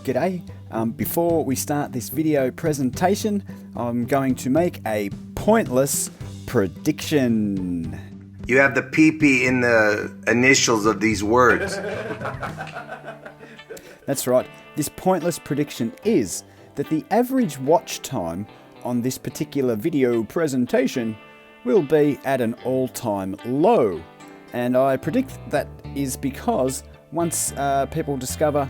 G'day. Before we start this video presentation, I'm going to make a pointless prediction. You have the PP in the initials of these words. That's right. This pointless prediction is that the average watch time on this particular video presentation will be at an all-time low. And I predict that is because once people discover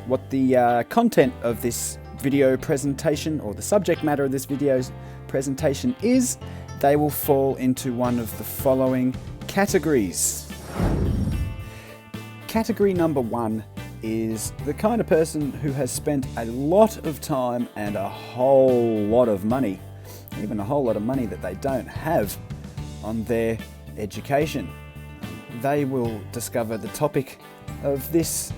what the content of this video presentation or the subject matter of this video's presentation is, they will fall into one of the following categories. Category number 1 is the kind of person who has spent a lot of time and a whole lot of money, even a whole lot of money that they don't have, on their education. They will discover the topic of this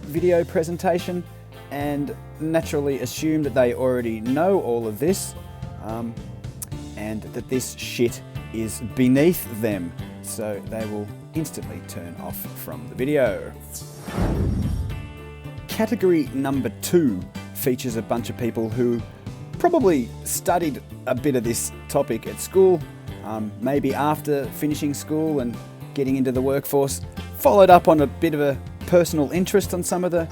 video presentation and naturally assume that they already know all of this and that this shit is beneath them, so they will instantly turn off from the video. Category number 2 features a bunch of people who probably studied a bit of this topic at school, maybe after finishing school and getting into the workforce, followed up on a bit of a personal interest on some of the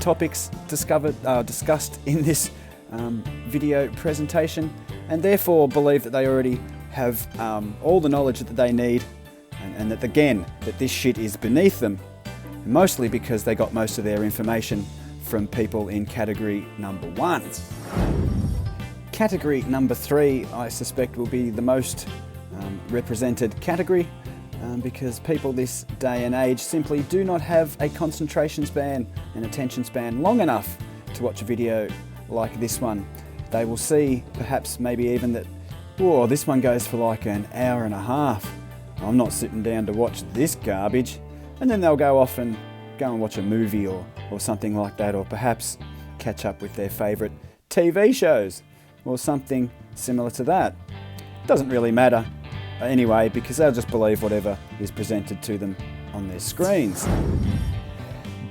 topics discussed in this video presentation, and therefore believe that they already have all the knowledge that they need, and that again, that this shit is beneath them, mostly because they got most of their information from people in category number 1. Category number 3, I suspect, will be the most represented category, because people this day and age simply do not have a concentration span and attention span long enough to watch a video like this one. They will see perhaps maybe even that, oh, this one goes for like an hour and a half. I'm not sitting down to watch this garbage. And then they'll go off and go and watch a movie or something like that, or perhaps catch up with their favourite TV shows or something similar to that. Doesn't really matter anyway, because they'll just believe whatever is presented to them on their screens.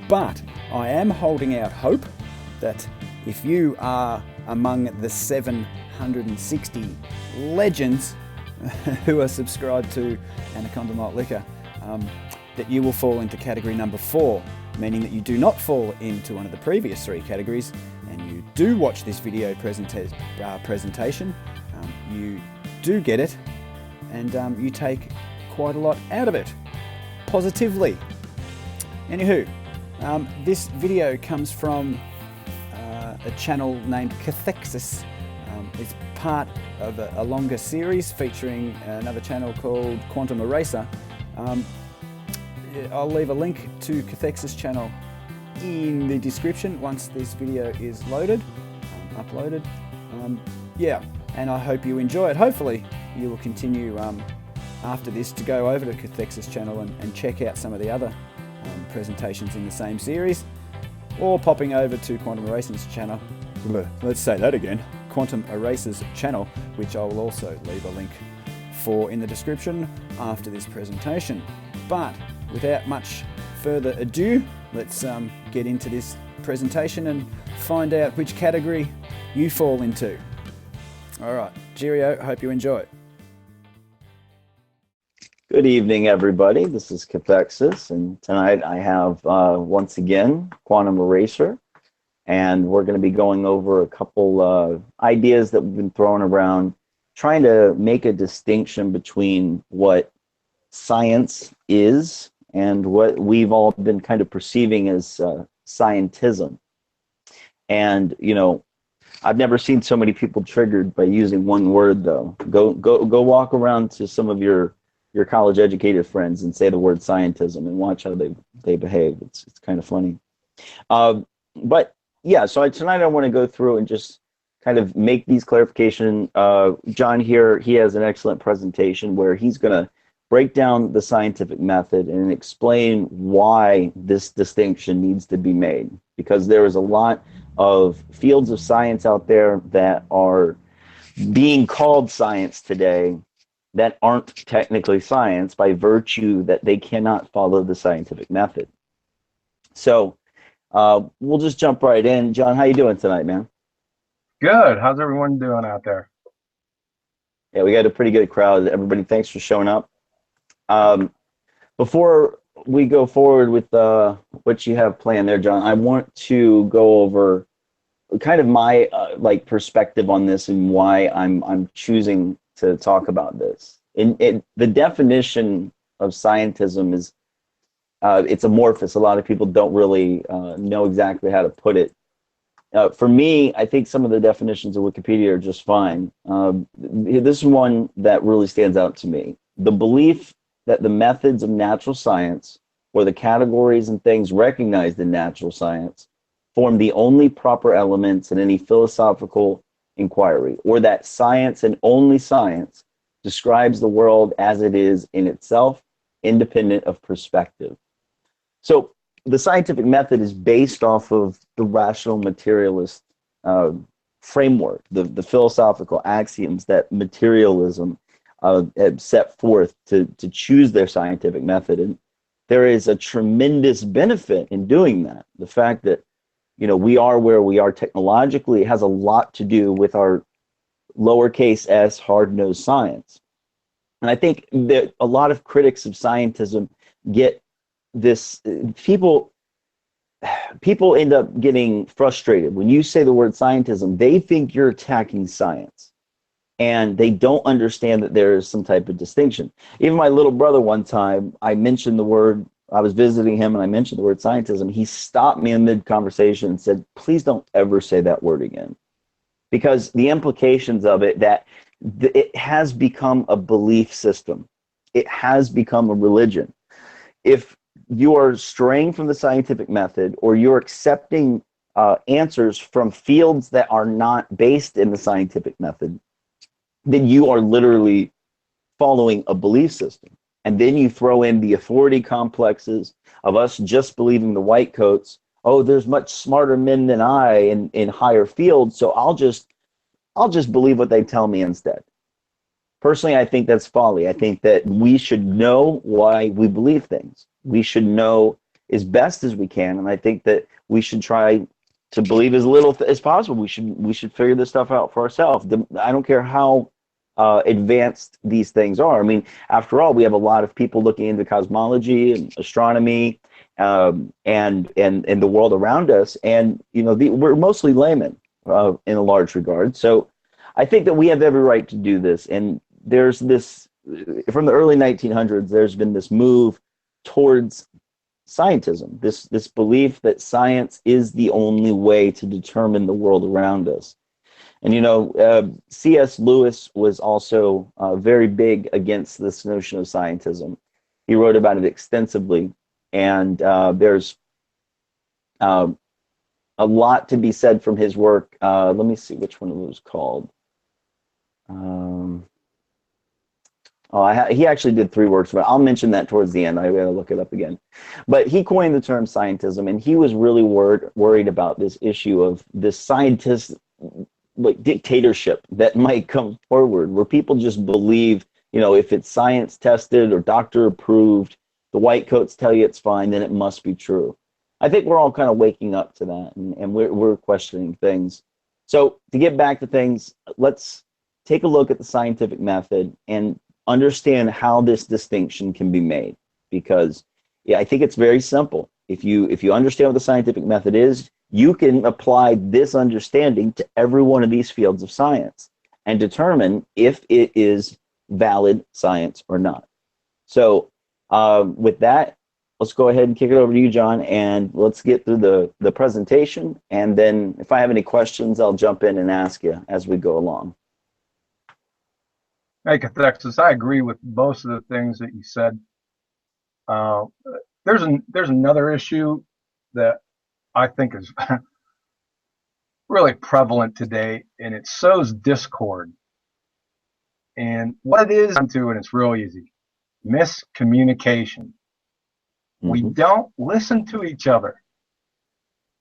But I am holding out hope that if you are among the 760 legends who are subscribed to Anaconda Malt Liquor, that you will fall into category number 4, meaning that you do not fall into one of the previous 3 categories, and you do watch this video presentation, you do get it, and you take quite a lot out of it, positively. Anywho, this video comes from a channel named Cathexis. It's part of a longer series featuring another channel called Quantum Eraser. I'll leave a link to Cathexis channel in the description once this video is loaded, uploaded. Yeah, and I hope you enjoy it. Hopefully you will continue after this to go over to Cathexis channel and check out some of the other presentations in the same series, or popping over to Quantum Eraser's channel. Let's say that again. Quantum Eraser's channel, which I will also leave a link for in the description after this presentation. But without much further ado, let's get into this presentation and find out which category you fall into. Alright, cheerio, hope you enjoy it. Good evening, everybody. This is Cathexis, and tonight I have, once again, Quantum Eraser, and we're going to be going over a couple ideas that we've been throwing around, trying to make a distinction between what science is and what we've all been kind of perceiving as scientism. And, you know, I've never seen so many people triggered by using one word, though. Go walk around to some of your college-educated friends and say the word scientism and watch how they behave. It's kind of funny. But yeah, so tonight I want to go through and just kind of make these clarification. John here, he has an excellent presentation where he's going to break down the scientific method and explain why this distinction needs to be made, because there is a lot of fields of science out there that are being called science today that aren't technically science by virtue that they cannot follow the scientific method. So We'll just jump right in. John, how you doing tonight, man? Good. How's everyone doing out there? Yeah, we got a pretty good crowd. Everybody, thanks for showing up. Um, Before we go forward with what you have planned there, John, I want to go over kind of my like perspective on this and why I'm choosing to talk about this. The definition of scientism is it's amorphous. A lot of people don't really know exactly how to put it. For me, I think some of the definitions of Wikipedia are just fine. This is one that really stands out to me. The belief that the methods of natural science, or the categories and things recognized in natural science, form the only proper elements in any philosophical inquiry, or that science and only science describes the world as it is in itself, independent of perspective. So the scientific method is based off of the rational materialist framework, the philosophical axioms that materialism have set forth to choose their scientific method. And there is a tremendous benefit in doing that. The fact that, you know, we are where we are technologically has a lot to do with our lowercase s hard-nosed science. And I think that a lot of critics of scientism get this, people end up getting frustrated. When you say the word scientism, they think you're attacking science. And they don't understand that there is some type of distinction. Even my little brother, one time, I mentioned the word, I was visiting him and I mentioned the word scientism. He stopped me in mid-conversation and said, please don't ever say that word again. Because the implications of it, that it has become a belief system. It has become a religion. If you are straying from the scientific method, or you're accepting answers from fields that are not based in the scientific method, then you are literally following a belief system. And then you throw in the authority complexes of us just believing the white coats. Oh, there's much smarter men than I in higher fields, so I'll just believe what they tell me instead. Personally, I think that's folly. I think that we should know why we believe things. We should know as best as we can, and I think that we should try to believe as little as possible. We should figure this stuff out for ourselves. I don't care how advanced these things are. I mean, after all, we have a lot of people looking into cosmology and astronomy and the world around us, and you know, we're mostly laymen in a large regard. So I think that we have every right to do this. And there's this, from the early 1900s, there's been this move towards scientism, this belief that science is the only way to determine the world around us. And, you know, C.S. Lewis was also very big against this notion of scientism. He wrote about it extensively. And there's a lot to be said from his work. Let me see which one it was called. He actually did 3 works, but I'll mention that towards the end. I gotta look it up again. But he coined the term scientism, and he was really worried about this issue of this scientist like dictatorship that might come forward, where people just believe, you know, if it's science tested or doctor approved, the white coats tell you it's fine, then it must be true. I think we're all kind of waking up to that, and we're questioning things. So to get back to things, let's take a look at the scientific method and understand how this distinction can be made. Because yeah, I think it's very simple. If you understand what the scientific method is, you can apply this understanding to every one of these fields of science and determine if it is valid science or not. So with that, let's go ahead and kick it over to you, John, and let's get through the presentation. And then if I have any questions, I'll jump in and ask you as we go along. Hey, Cathexis, I agree with most of the things that you said. There's another issue that I think is really prevalent today, and it sows discord. And what it is to, and it's real easy, miscommunication. We don't listen to each other,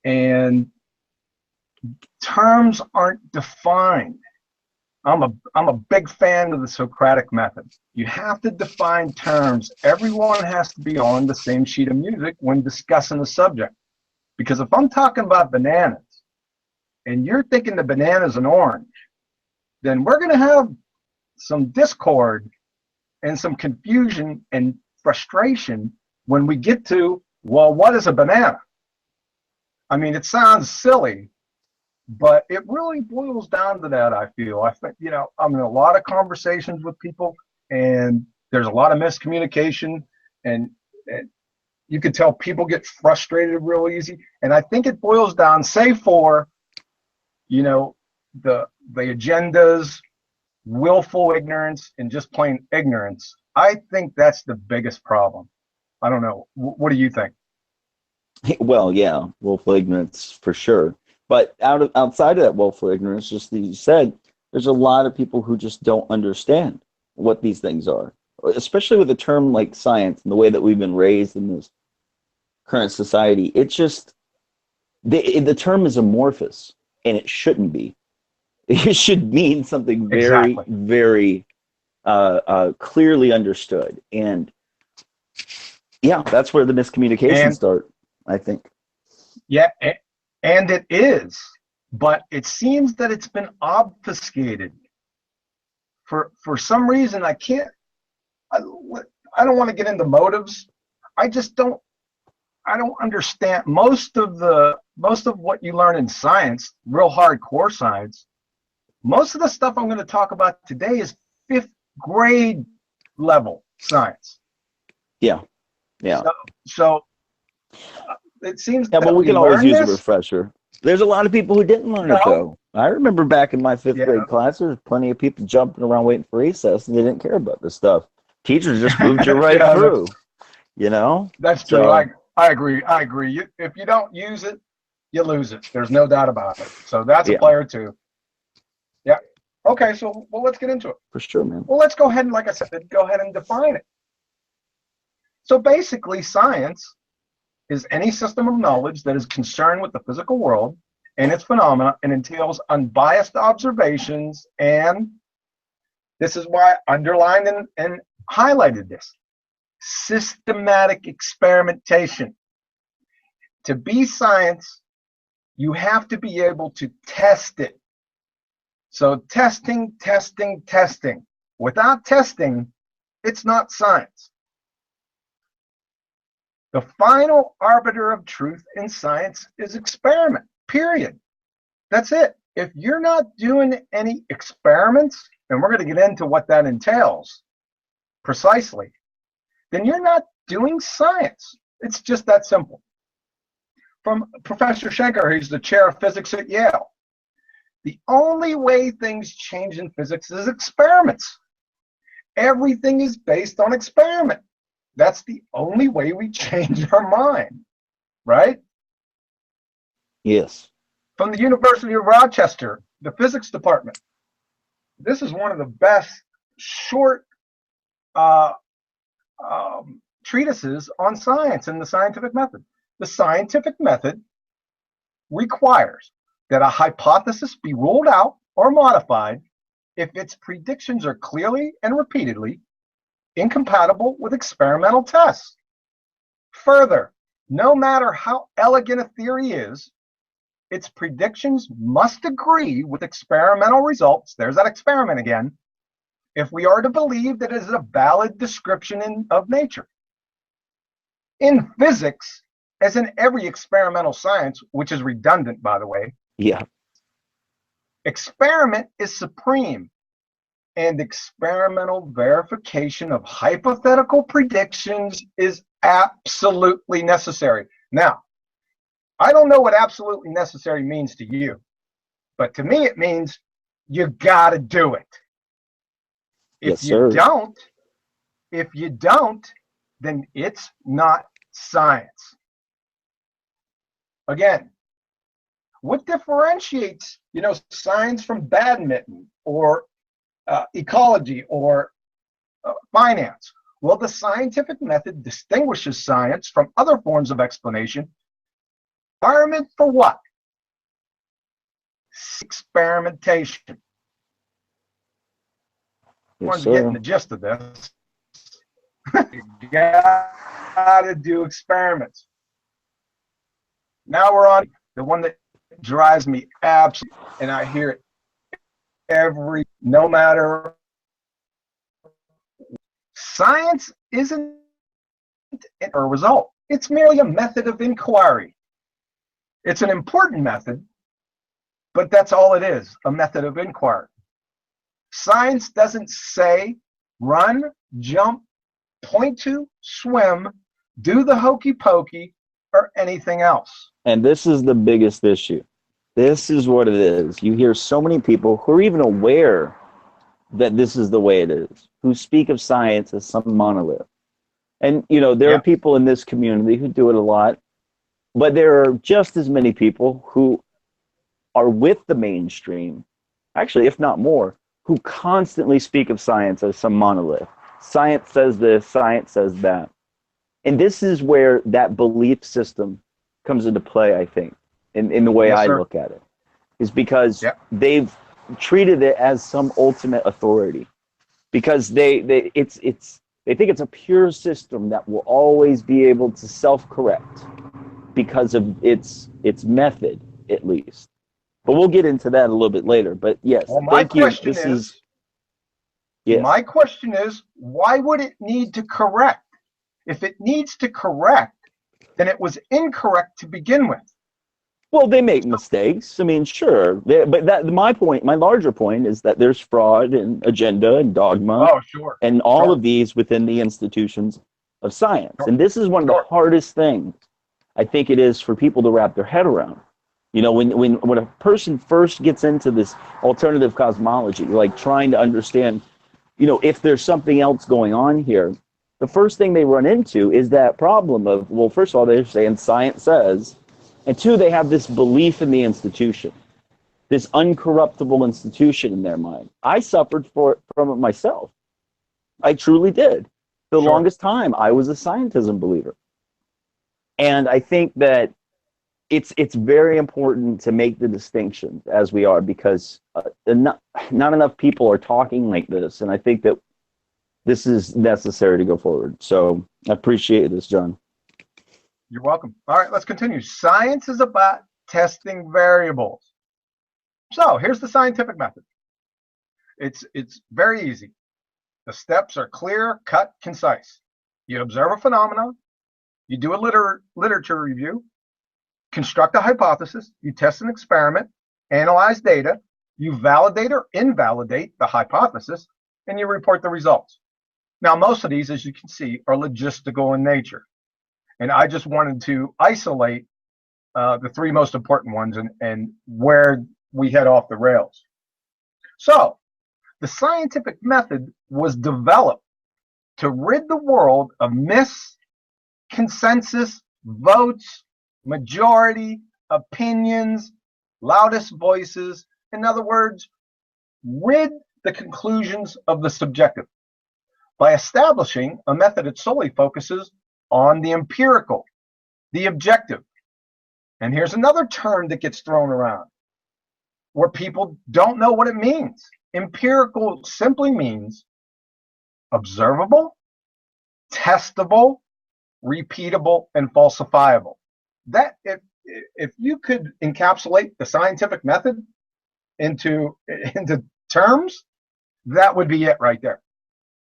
and terms aren't defined. I'm a big fan of the Socratic method. You have to define terms. Everyone has to be on the same sheet of music when discussing a subject, Because if I'm talking about bananas and you're thinking the banana's an orange, then we're going to have some discord and some confusion and frustration when we get to, well, what is a banana? I mean, it sounds silly, but it really boils down to that, I feel. I think, I'm in a lot of conversations with people, and there's a lot of miscommunication, and you can tell people get frustrated real easy. And I think it boils down, say for, the agendas, willful ignorance, and just plain ignorance. I think that's the biggest problem. I don't know. What do you think? Well, yeah, willful ignorance for sure. But outside of that willful ignorance, just as you said, there's a lot of people who just don't understand what these things are, especially with a term like science and the way that we've been raised in this current society. It's just, the term is amorphous, and it shouldn't be. It should mean something very, Exactly. very clearly understood. And yeah, that's where the miscommunications start, I think. Yeah, and it is, but it seems that it's been obfuscated. For some reason, I don't want to get into motives. I don't understand most of what you learn in science, real hardcore science. Most of the stuff I'm going to talk about today is 5th grade level science. Yeah. So it seems. Yeah, but we can always use a this. refresher. There's a lot of people who didn't learn it, though. I remember back in my 5th grade class, there was plenty of people jumping around waiting for recess, and they didn't care about this stuff. Teachers just moved you right through, That's true. I agree. If you don't use it, you lose it. There's no doubt about it. So that's a player too. Yeah. Okay, so let's get into it. For sure, man. Well, let's go ahead and, like I said, go ahead and define it. So basically, science is any system of knowledge that is concerned with the physical world and its phenomena and entails unbiased observations, and this is why I underlined and highlighted this: systematic experimentation. To be science, you have to be able to test it. So testing. Without testing, it's not science. The final arbiter of truth in science is experiment, period. That's it. If you're not doing any experiments, and we're going to get into what that entails precisely, then you're not doing science. It's just that simple. From Professor Shenker, who's the chair of physics at Yale, the only way things change in physics is experiments. Everything is based on experiment. That's the only way we change our mind, right? Yes. From the University of Rochester, the physics department. This is one of the best short treatises on science and the scientific method. The scientific method requires that a hypothesis be ruled out or modified if its predictions are clearly and repeatedly incompatible with experimental tests. Further, no matter how elegant a theory is, its predictions must agree with experimental results. There's that experiment again. If we are to believe that it is a valid description of nature. In physics, as in every experimental science, which is redundant, by the way, experiment is supreme, and experimental verification of hypothetical predictions is absolutely necessary. Now, I don't know what absolutely necessary means to you, but to me it means you gotta do it. If you don't, then it's not science. Again, what differentiates, science from badminton or ecology or finance? Well, the scientific method distinguishes science from other forms of explanation. Environment for what? Experimentation. Once you get in the gist of this, you gotta do experiments. Now we're on the one that drives me absolutely, and I hear it no matter. Science isn't a result. It's merely a method of inquiry. It's an important method, but that's all it is, a method of inquiry. Science doesn't say run, jump, point to, swim, do the hokey pokey, or anything else. And this is the biggest issue. This is what it is. You hear so many people who are even aware that this is the way it is, who speak of science as some monolith. And, you know, there are people in this community who do it a lot, but there are just as many people who are with the mainstream, actually, if not more, who constantly speak of science as some monolith. Science says this, science says that. And this is where that belief system comes into play, I think, in the way I look at it, is because they've treated it as some ultimate authority, because they think it's a pure system that will always be able to self-correct because of its method, at least. But we'll get into that a little bit later. But yes, thank you. My question is, why would it need to correct? If it needs to correct, then it was incorrect to begin with. Well, they make mistakes. I mean, sure. But my larger point is that there's fraud and agenda and dogma. Oh, sure. And all of these within the institutions of science. And this is one of the hardest things I think it is for people to wrap their head around. You know, when a person first gets into this alternative cosmology, like trying to understand, you know, if there's something else going on here, the first thing they run into is that problem of, well, first of all, they're saying science says, and two, they have this belief in the institution, this uncorruptible institution in their mind. I suffered from it myself. I truly did. The longest time, I was a scientism believer. And I think that it's very important to make the distinction as we are, because not enough people are talking like this. And I think that this is necessary to go forward. So I appreciate this, John. You're welcome. All right, let's continue. Science is about testing variables. So here's the scientific method. It's very easy. The steps are clear, cut, concise. You observe a phenomenon, you do a literature review, construct a hypothesis, you test an experiment, analyze data, you validate or invalidate the hypothesis, and you report the results. Now, most of these, as you can see, are logistical in nature. And I just wanted to isolate the three most important ones and where we head off the rails. So, the scientific method was developed to rid the world of myths, consensus, votes, majority, opinions, loudest voices. In other words, rid the conclusions of the subjective by establishing a method that solely focuses on the empirical, the objective. And here's another term that gets thrown around where people don't know what it means. Empirical simply means observable, testable, repeatable, and falsifiable. That if you could encapsulate the scientific method into terms, that would be it right there.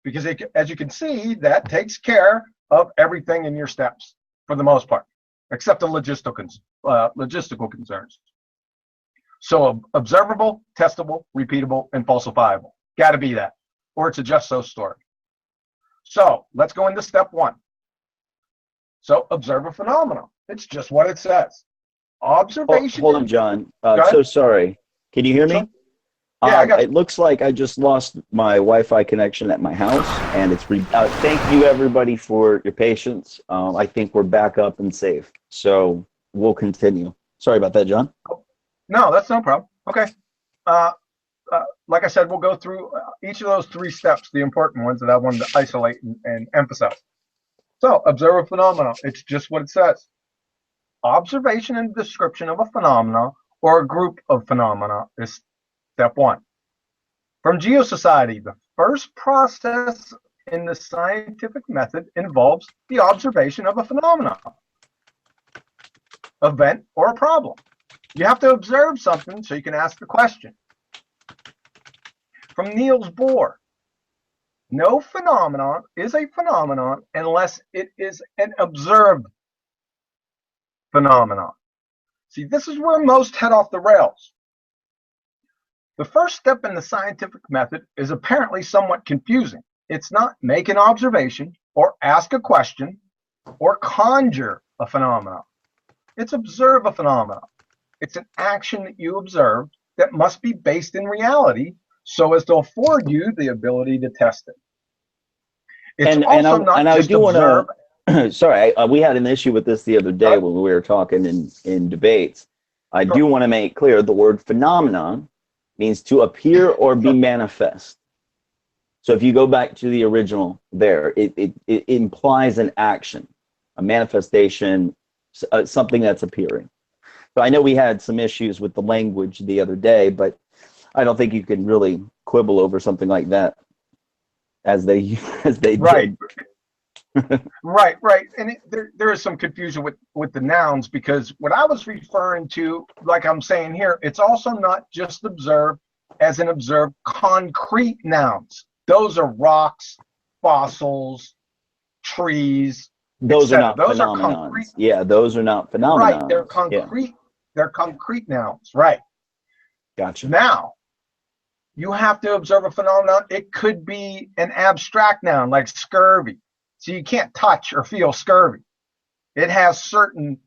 Because as you can see, that takes care of everything in your steps for the most part, except the logistical concerns. So observable, testable, repeatable, and falsifiable. Got to be that, or it's a just so story. So let's go into step one. So observe a phenomenon. It's just what it says. Observation. Hold on, John. So sorry. Can you hear me? Sure. Yeah, I got it looks like I just lost my Wi-Fi connection at my house, and it's thank you everybody for your patience. I think we're back up and safe, so we'll continue. Sorry about that, John. No, that's no problem. Okay. Like I said, we'll go through each of those three steps, the important ones that I wanted to isolate and emphasize. So, observe a phenomenon. It's just what it says. Observation and description of a phenomena or a group of phenomena is step one. From Geosociety, the first process in the scientific method involves the observation of a phenomenon. event, or a problem. You have to observe something so you can ask the question. From Niels Bohr, no phenomenon is a phenomenon unless it is an observed phenomenon. See, this is where most head off the rails. The first step in the scientific method is apparently somewhat confusing. It's not make an observation or ask a question or conjure a phenomenon. It's observe a phenomenon. It's an action that you observe that must be based in reality so as to afford you the ability to test it. It's also not just observe. Sorry, we had an issue with this the other day when we were talking in debates. I do want to make clear the word phenomenon means to appear or be manifest. So if you go back to the original there, it implies an action, a manifestation, something that's appearing. So I know we had some issues with the language the other day, but I don't think you can really quibble over something like that as they Right. did. Right. And there is some confusion with the nouns, because what I was referring to, like I'm saying here, it's also not just observed as in observed concrete nouns. Those are rocks, fossils, trees. Those are not those phenomenons. are concrete. Yeah, those are not phenomenons. Right, they're concrete. Yeah. They're concrete nouns. Right. Gotcha. Now, you have to observe a phenomenon. It could be an abstract noun like scurvy. So you can't touch or feel scurvy. It has certain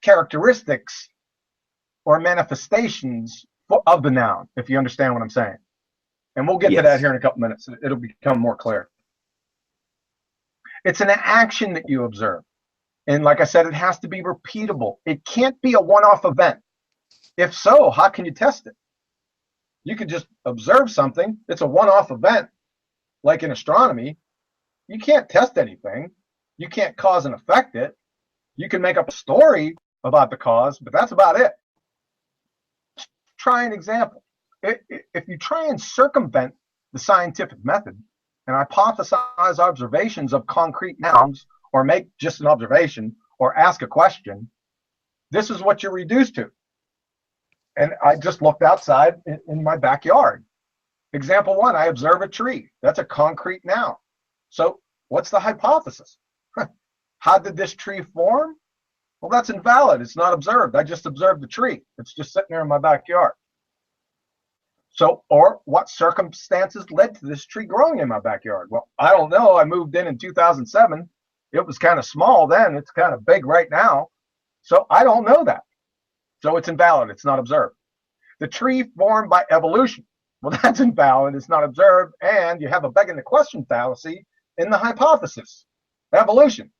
characteristics or manifestations of the noun, if you understand what I'm saying. And we'll get to that here in a couple minutes. It'll become more clear. It's an action that you observe. And like I said, it has to be repeatable. It can't be a one-off event. If so, how can you test it? You could just observe something. It's a one-off event, like in astronomy. You can't test anything. You can't cause and effect it. You can make up a story about the cause, but that's about it. Try an example. If you try and circumvent the scientific method and hypothesize observations of concrete nouns, or make just an observation, or ask a question, this is what you're reduced to. And I just looked outside in my backyard. Example one, I observe a tree. That's a concrete noun. So what's the hypothesis? How did this tree form? Well, that's invalid. It's not observed. I just observed the tree. It's just sitting there in my backyard. So, or what circumstances led to this tree growing in my backyard? Well, I don't know. I moved in 2007. It was kind of small then. It's kind of big right now. So I don't know that. So it's invalid. It's not observed. The tree formed by evolution. Well, that's invalid. It's not observed. And you have a begging the question fallacy in the hypothesis. Evolution.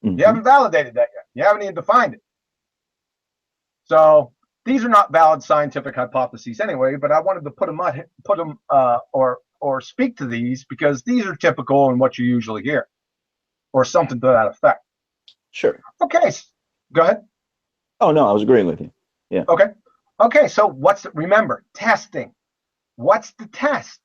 Mm-hmm. You haven't validated that yet. You haven't even defined it. So these are not valid scientific hypotheses anyway, but I wanted to put them or speak to these because these are typical in what you usually hear, or something to that effect. Sure. Okay. Go ahead. Oh, no, I was agreeing with you. Yeah. Okay. So remember, testing. What's the test?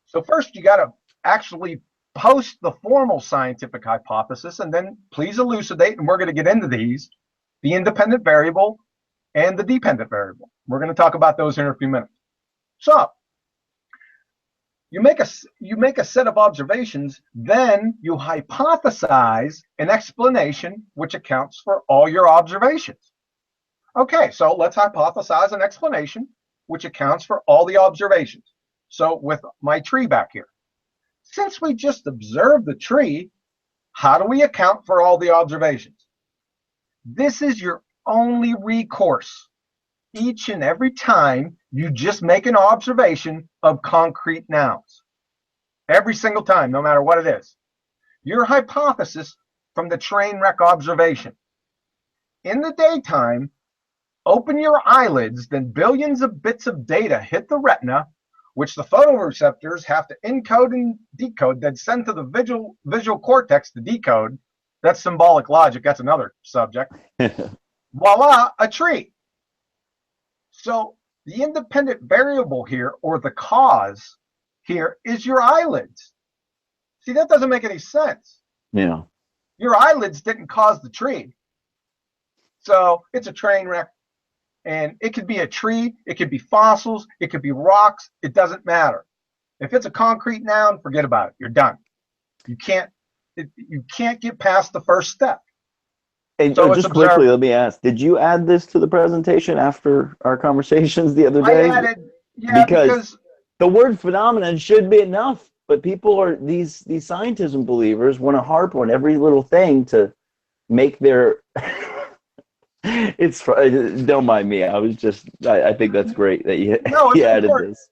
So first you got to actually post the formal scientific hypothesis, and then please elucidate, and we're going to get into these, the independent variable and the dependent variable. We're going to talk about those in a few minutes. So you make a set of observations, then you hypothesize an explanation which accounts for all your observations. Okay, so let's hypothesize an explanation which accounts for all the observations. So with my tree back here, since we just observed the tree, how do we account for all the observations? This is your only recourse. Each and every time you just make an observation of concrete nouns. Every single time, no matter what it is. Your hypothesis from the train wreck observation. In the daytime, open your eyelids, then billions of bits of data hit the retina, which the photoreceptors have to encode and decode, then send to the visual cortex to decode. That's symbolic logic. That's another subject. Voila, a tree. So the independent variable here, or the cause here, is your eyelids. See, that doesn't make any sense. Yeah. Your eyelids didn't cause the tree. So it's a train wreck. And it could be a tree, it could be fossils, it could be rocks, it doesn't matter. If it's a concrete noun, forget about it. You're done. You can't get past the first step. And So just quickly, let me ask, did you add this to the presentation after our conversations the other day? I added, yeah, because the word phenomenon should be enough, but people are, these scientism believers want to harp on every little thing to make their don't mind me. I think that's great that you added this.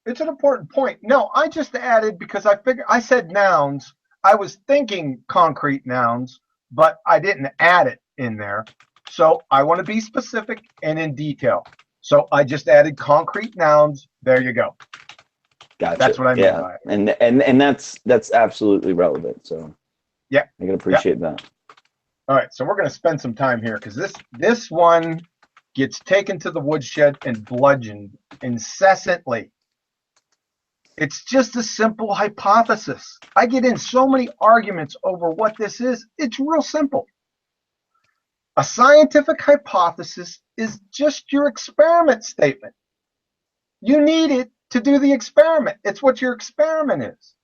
It's an important point. No, I just added because I said nouns. I was thinking concrete nouns, but I didn't add it in there. So I want to be specific and in detail. So I just added concrete nouns. There you go. Gotcha. That's what I mean by it. And that's absolutely relevant. So yeah, I can appreciate that. All right, so we're going to spend some time here because this one gets taken to the woodshed and bludgeoned incessantly. It's just a simple hypothesis. I get in so many arguments over what this is. It's real simple. A scientific hypothesis is just your experiment statement. You need it to do the experiment. It's what your experiment is.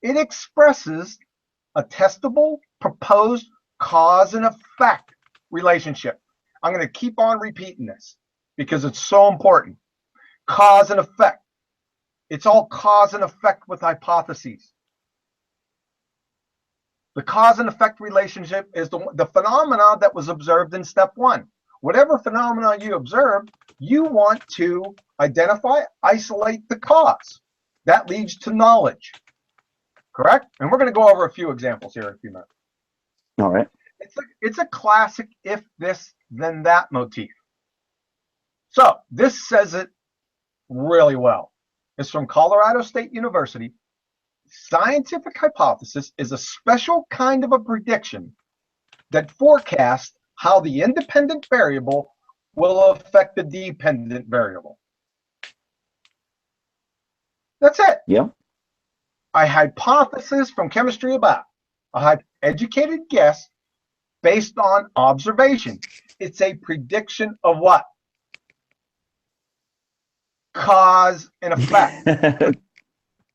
It expresses a testable, proposed cause and effect relationship. I'm going to keep on repeating this because it's so important. Cause and effect. It's all cause and effect with hypotheses. The cause and effect relationship is the phenomena that was observed in step one. Whatever phenomena you observe, you want to identify, isolate the cause. That leads to knowledge. Correct? And we're going to go over a few examples here in a few minutes. All right. It's a classic if this, then that motif. So this says it really well. It's from Colorado State University. Scientific hypothesis is a special kind of a prediction that forecasts how the independent variable will affect the dependent variable. That's it. Yeah. A hypothesis from chemistry about a educated guess based on observation. It's a prediction of what? Cause and effect.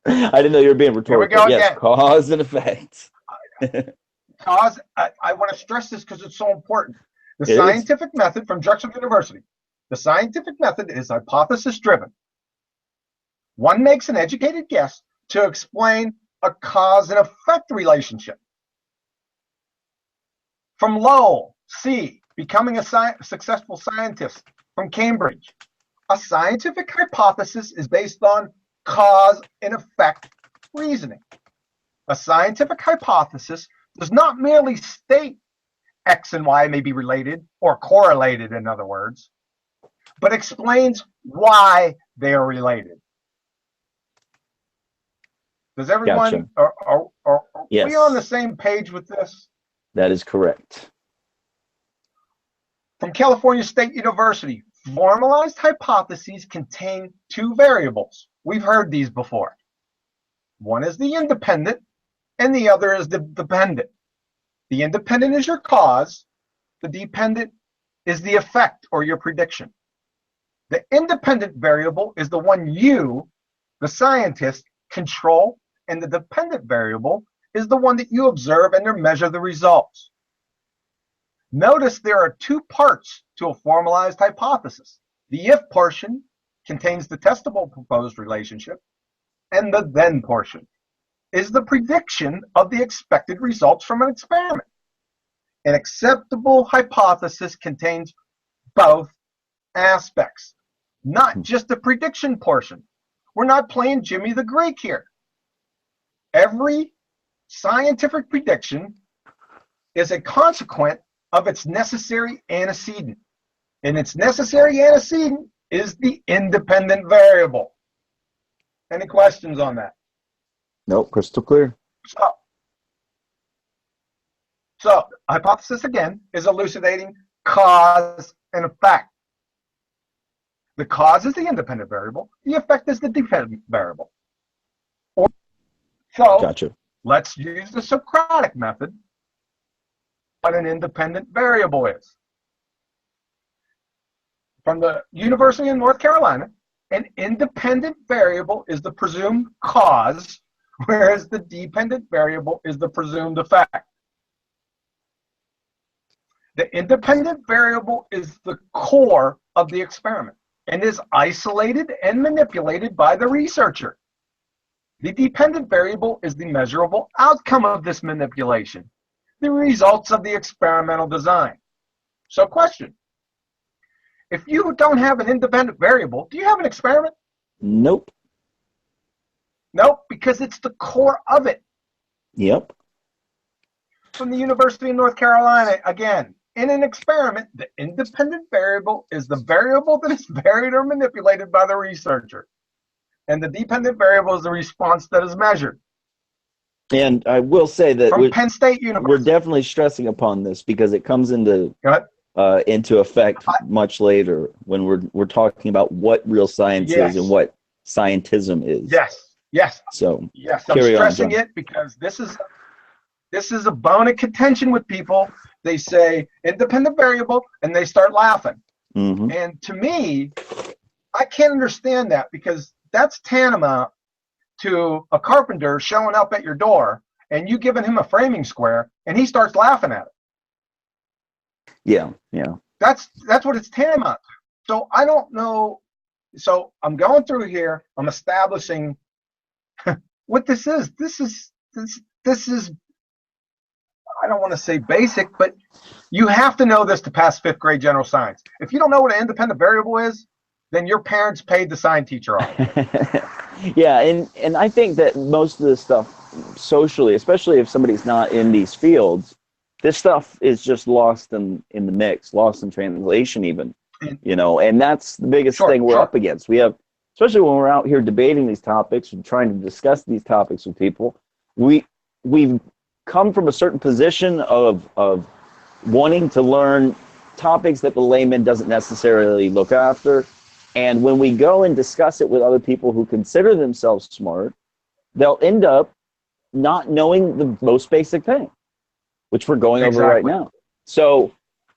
I didn't know you were being rhetorical. Here we go yes, again. Cause and effect. Cause. I want to stress this because it's so important. The It scientific method from Drexel University. The scientific method is hypothesis driven. One makes an educated guess to explain a cause and effect relationship. From Lowell, C, becoming a successful scientist from Cambridge. A scientific hypothesis is based on cause and effect reasoning. A scientific hypothesis does not merely state X and Y may be related or correlated, in other words, but explains why they are related. Does everyone, are yes. we on the same page with this? That is correct. From California State University, formalized hypotheses contain two variables. We've heard these before. One is the independent and the other is the dependent. The independent is your cause. The dependent is the effect or your prediction. The independent variable is the one you, the scientist, control, and the dependent variable is the one that you observe and measure the results. Notice there are two parts to a formalized hypothesis. The if portion contains the testable proposed relationship, and the then portion is the prediction of the expected results from an experiment. An acceptable hypothesis contains both aspects, not just the prediction portion. We're not playing Jimmy the Greek here. Every scientific prediction is a consequent of its necessary antecedent. And its necessary antecedent is the independent variable. Any questions on that? Nope, crystal clear. So hypothesis again is elucidating cause and effect. The cause is the independent variable. The effect is the dependent variable. So Gotcha. Let's use the Socratic method. What an independent variable is. from the University of North Carolina, an independent variable is the presumed cause, whereas the dependent variable is the presumed effect. The independent variable is the core of the experiment and is isolated and manipulated by the researcher. The dependent variable is the measurable outcome of this manipulation, the results of the experimental design. So question, if you don't have an independent variable, do you have an experiment? Nope. Nope, because it's the core of it. Yep. From the University of North Carolina, again, in an experiment, the independent variable is the variable that is varied or manipulated by the researcher. And the dependent variable is the response that is measured. And I will say that From Penn State University. we're definitely stressing upon this because it comes into effect much later when we're talking about what real science is and what scientism is. Yes. So yes, I'm stressing it because this is a bone of contention with people. They say independent variable and they start laughing. Mm-hmm. And to me, I can't understand that because that's tantamount to a carpenter showing up at your door and you giving him a framing square and he starts laughing at it. Yeah. That's what it's tantamount to. So I don't know. So I'm going through here. I'm establishing what this is. This is. I don't want to say basic, but you have to know this to pass 5th grade general science. If you don't know what an independent variable is, then your parents paid the science teacher off. Yeah, and I think that most of this stuff socially, especially if somebody's not in these fields, this stuff is just lost in the mix, lost in translation even, and that's the biggest thing we're up against. We have, especially when we're out here debating these topics and trying to discuss these topics with people, we've come from a certain position of wanting to learn topics that the layman doesn't necessarily look after. And when we go and discuss it with other people who consider themselves smart, they'll end up not knowing the most basic thing, which we're going over right now. So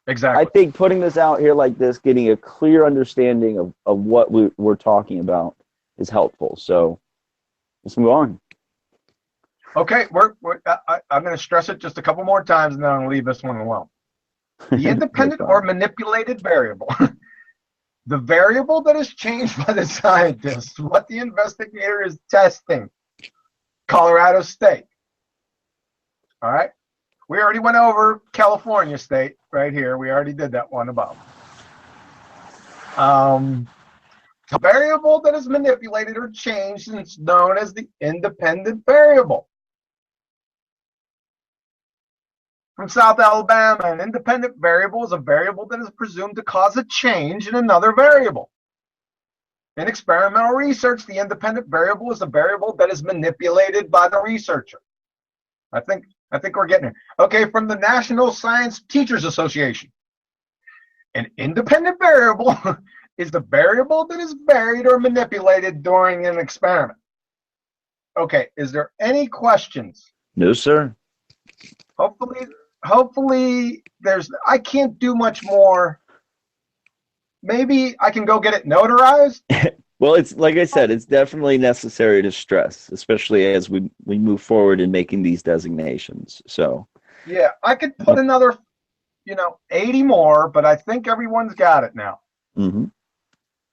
I think putting this out here like this, getting a clear understanding of what we're talking about is helpful. So let's move on. Okay, I'm going to stress it just a couple more times and then I'm going to leave this one alone. The independent or manipulated variable. The variable that is changed by the scientist, what the investigator is testing. Colorado State. All right. We already went over California State right here. We already did that one above. The variable that is manipulated or changed is known as the independent variable. From South Alabama, an independent variable is a variable that is presumed to cause a change in another variable. In experimental research, the independent variable is a variable that is manipulated by the researcher. I think we're getting it. Okay, from the National Science Teachers Association. An independent variable is the variable that is varied or manipulated during an experiment. Okay, is there any questions? No, sir. Hopefully I can't do much more. Maybe I can go get it notarized. Well, it's like I said, it's definitely necessary to stress, especially as we move forward in making these designations. So yeah, I could put another 80 more, but I think everyone's got it now. Mm-hmm.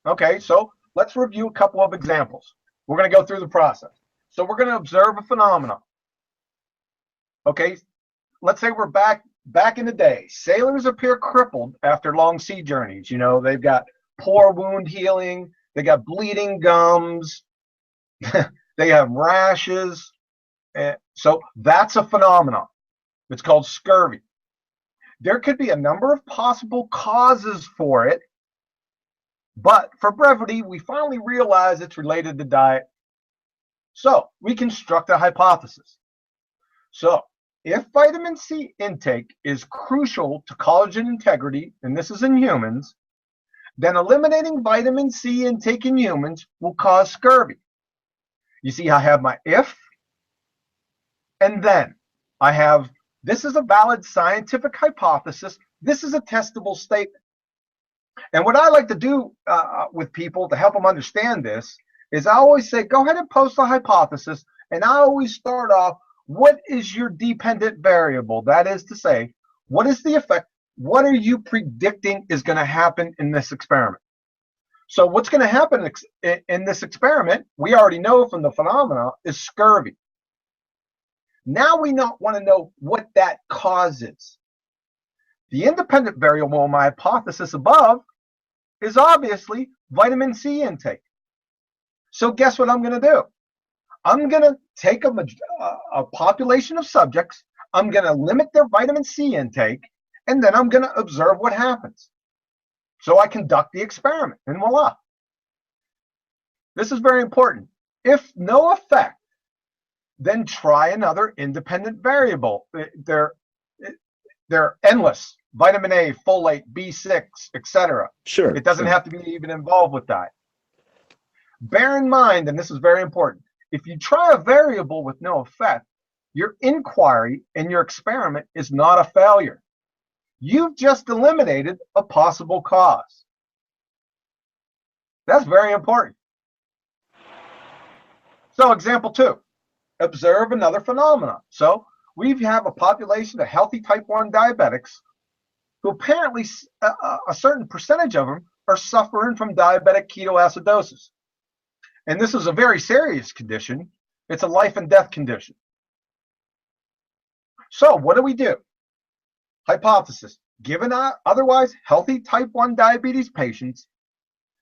Okay, so let's review a couple of examples. We're going to go through the process. So we're going to observe a phenomenon. Okay, let's say we're back in the day. Sailors appear crippled after long sea journeys. They've got poor wound healing. They got bleeding gums. They have rashes. So that's a phenomenon. It's called scurvy. There could be a number of possible causes for it, but for brevity, we finally realize it's related to diet. So we construct a hypothesis. So if vitamin C intake is crucial to collagen integrity, and this is in humans, then eliminating vitamin C intake in humans will cause scurvy. You see, I have my if, and then I have, this is a valid scientific hypothesis. This is a testable statement. And what I like to do with people to help them understand this is I always say, go ahead and post a hypothesis. And I always start off, what is your dependent variable? That is to say, what is the effect? What are you predicting is going to happen in this experiment? So what's going to happen in this experiment, we already know from the phenomena, is scurvy. Now we want to know what that causes. The independent variable in my hypothesis above is obviously vitamin C intake. So guess what I'm going to do? I'm going to take a population of subjects. I'm going to limit their vitamin C intake, and then I'm going to observe what happens. So I conduct the experiment, and voila. This is very important. If no effect, then try another independent variable. They're endless. Vitamin A, folate, B6, etc. Sure. It doesn't have to be even involved with diet. Bear in mind, and this is very important, if you try a variable with no effect, your inquiry and your experiment is not a failure. You've just eliminated a possible cause. That's very important. So example 2, observe another phenomenon. So we have a population of healthy type 1 diabetics who apparently a certain percentage of them are suffering from diabetic ketoacidosis. And this is a very serious condition. It's a life and death condition. So what do? Hypothesis. Given otherwise healthy type 1 diabetes patients,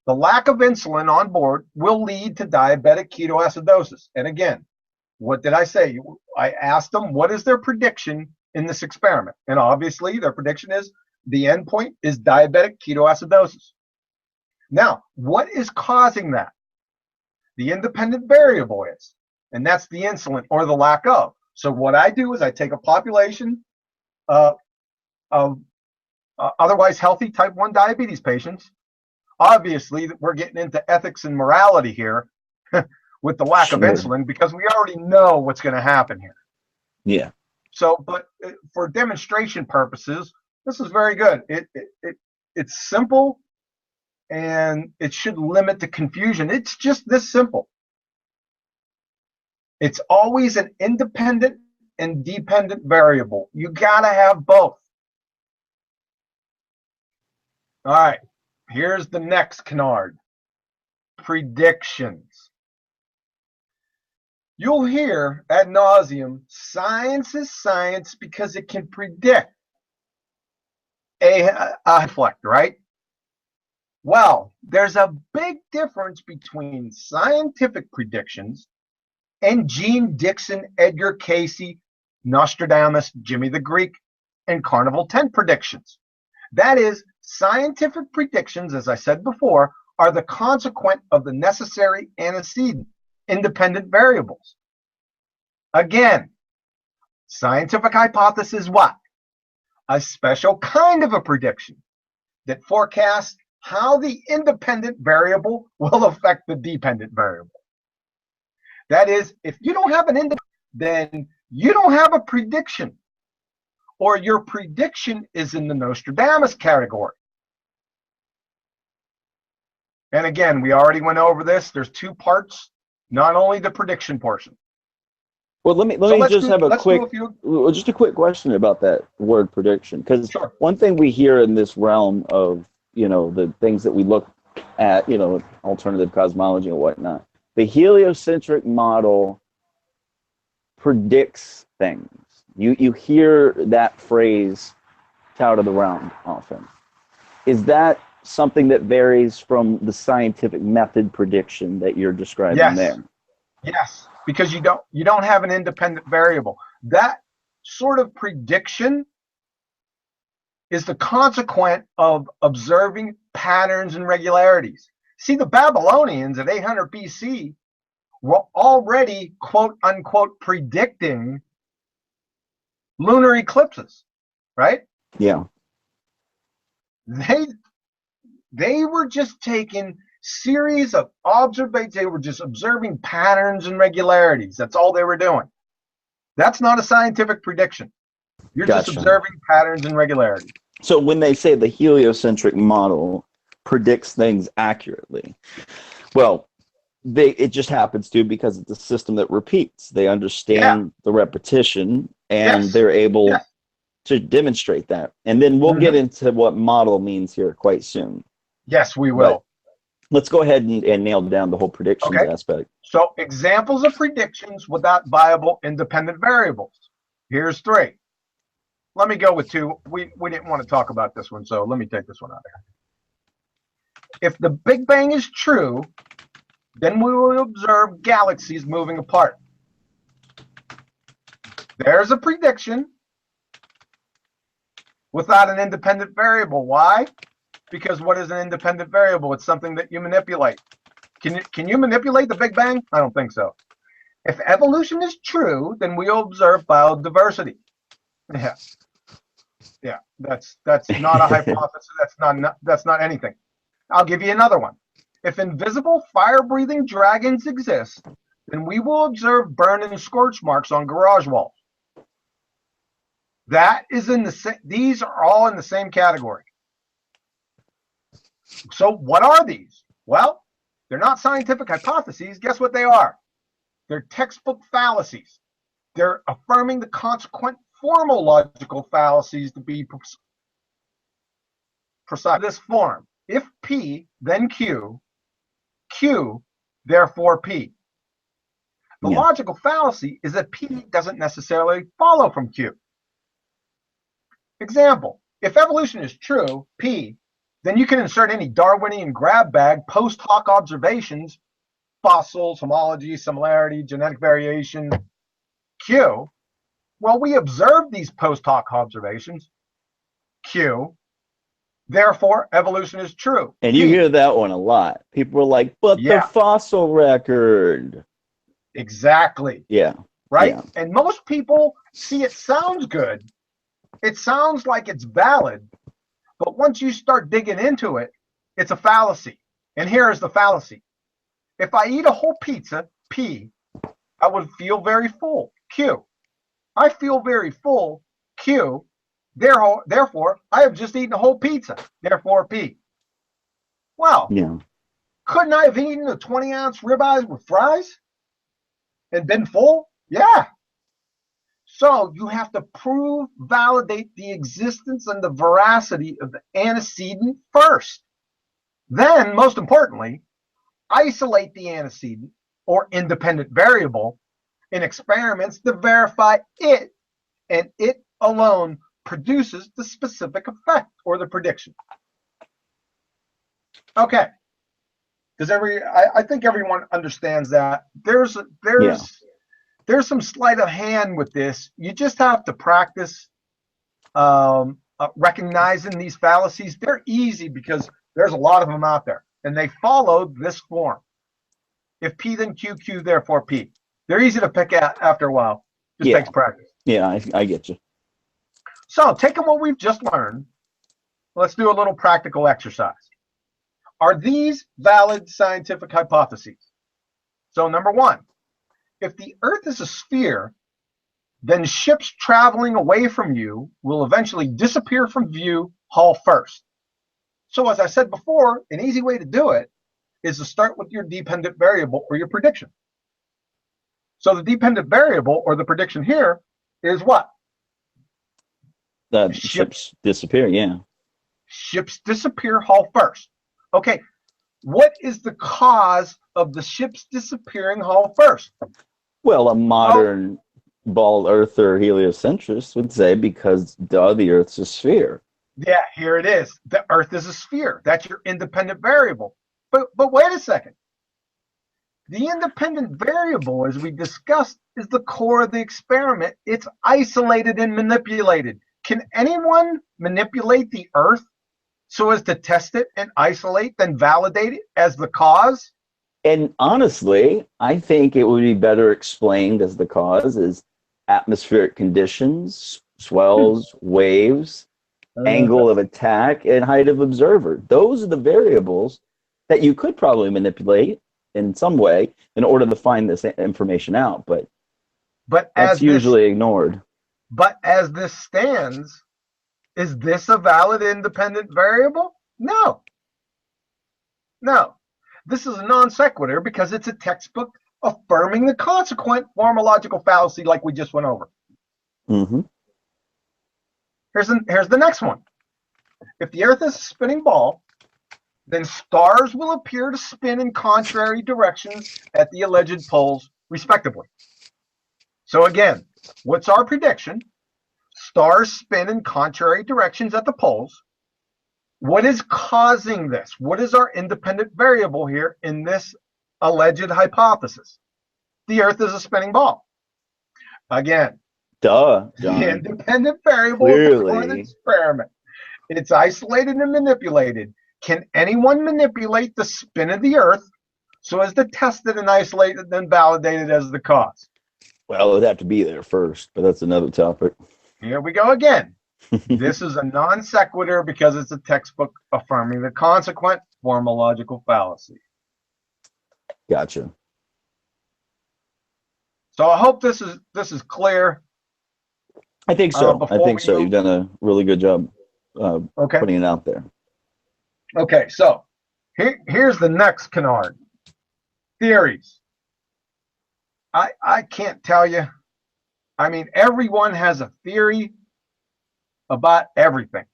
the lack of insulin on board will lead to diabetic ketoacidosis. And again, what did I say? I asked them, what is their prediction in this experiment? And obviously, their prediction is the endpoint is diabetic ketoacidosis. Now, what is causing that? The independent variable is, and that's the insulin or the lack of. So what I do is I take a population of otherwise healthy type 1 diabetes patients. Obviously, we're getting into ethics and morality here with the lack of insulin, because we already know what's going to happen here. Yeah. So, but for demonstration purposes, this is very good. It's simple, and it should limit the confusion. It's just this simple. It's always an independent and dependent variable. You got to have both. All right, here's the next canard. Predictions. You'll hear ad nauseum, science is science because it can predict a effect, right? Well, there's a big difference between scientific predictions and Gene Dixon, Edgar Casey, Nostradamus, Jimmy the Greek, and Carnival Tent predictions. That is, scientific predictions, as I said before, are the consequent of the necessary antecedent, independent variables. Again, scientific hypothesis is what? A special kind of a prediction that forecasts how the independent variable will affect the dependent variable. That is, if you don't have an independent, then you don't have a prediction, or your prediction is in the Nostradamus category. And again, we already went over this. There's 2 parts, not only the prediction portion. Well, let me just have a quick question about that word prediction, because Sure. One thing we hear in this realm of, the things that we look at, alternative cosmology and whatnot, the heliocentric model predicts things. You hear that phrase touted around often. Is that something that varies from the scientific method prediction that you're describing there? Yes, because you don't have an independent variable. That sort of prediction is the consequent of observing patterns and regularities. See, the Babylonians at 800 BC were already, quote unquote, predicting lunar eclipses, right? Yeah. They were just taking series of observations. They were just observing patterns and regularities. That's all they were doing. That's not a scientific prediction. You're just observing patterns and regularities. So when they say the heliocentric model, predicts things accurately. Well, it just happens to because it's a system that repeats. They understand the repetition, and they're able to demonstrate that. And then we'll get into what model means here quite soon. Yes, we will. But let's go ahead and nail down the whole predictions aspect. So examples of predictions without viable independent variables. Here's 3. Let me go with 2. We didn't want to talk about this one, so let me take this one out of here. If the Big Bang is true, then we will observe galaxies moving apart. There's a prediction without an independent variable. Why? Because what is an independent variable? It's something that you manipulate. Can you manipulate the Big Bang? I don't think so. If evolution is true, then we observe biodiversity. Yeah, that's not a hypothesis. That's not anything. I'll give you another one. If invisible fire-breathing dragons exist, then we will observe burn and scorch marks on garage walls. That is these are all in the same category. So what are these? Well, they're not scientific hypotheses. Guess what they are? They're textbook fallacies. They're affirming the consequent formal logical fallacies to be precise. This form: if P, then Q, Q, therefore P. The logical fallacy is that P doesn't necessarily follow from Q. Example: if evolution is true, P, then you can insert any Darwinian grab bag post hoc observations, fossils, homology, similarity, genetic variation, Q. Well, we observed these post hoc observations, Q. Therefore, evolution is true. And you hear that one a lot. People are like, but the fossil record. Exactly. Yeah. Right? Yeah. And most people see it sounds good. It sounds like it's valid. But once you start digging into it, it's a fallacy. And here is the fallacy. If I eat a whole pizza, P, I would feel very full, Q. I feel very full, Q. Therefore, I have just eaten a whole pizza, therefore P. Well, couldn't I have eaten a 20-ounce ribeye with fries and been full? Yeah. So you have to validate the existence and the veracity of the antecedent first. Then, most importantly, isolate the antecedent or independent variable in experiments to verify it, and it alone produces the specific effect or the prediction. Okay. Does I think everyone understands that. There's some sleight of hand with this. You just have to practice recognizing these fallacies. They're easy because there's a lot of them out there, and they follow this form. If P, then Q, Q, therefore P. They're easy to pick at after a while. Just takes practice. Yeah, I get you. So, taking what we've just learned, let's do a little practical exercise. Are these valid scientific hypotheses? So, number 1, if the Earth is a sphere, then ships traveling away from you will eventually disappear from view hull first. So, as I said before, an easy way to do it is to start with your dependent variable or your prediction. So, the dependent variable or the prediction here is what? That ships disappear, Ships disappear hull first. Okay, what is the cause of the ships disappearing hull first? Well, a modern bald earther heliocentrist would say because the Earth's a sphere. Yeah, here it is. The Earth is a sphere. That's your independent variable. But wait a second. The independent variable, as we discussed, is the core of the experiment. It's isolated and manipulated. Can anyone manipulate the Earth so as to test it and isolate, then validate it as the cause? And honestly, I think it would be better explained as the cause is atmospheric conditions, swells, waves, angle of attack, and height of observer. Those are the variables that you could probably manipulate in some way in order to find this information out, but that's usually ignored. But as this stands, is this a valid independent variable? No. No. This is a non sequitur because it's a textbook affirming the consequent form of logical fallacy like we just went over. Mm-hmm. Here's the next one. If the Earth is a spinning ball, then stars will appear to spin in contrary directions at the alleged poles, respectively. So again, what's our prediction? Stars spin in contrary directions at the poles. What is causing this? What is our independent variable here in this alleged hypothesis? The Earth is a spinning ball. Again, Duh, the John. independent variable Clearly. of the experiment. It's isolated and manipulated. Can anyone manipulate the spin of the Earth so as to test it and isolate it, then validate it as the cause? Well, it would have to be there first, but that's another topic. Here we go again. This is a non sequitur because it's a textbook affirming the consequent form of logical fallacy. Gotcha. So I hope this is clear. I think so. I before think we so. go- You've done a really good job Okay. putting it out there. Okay, so here's the next canard. Theories. I can't tell you. I mean, everyone has a theory about everything.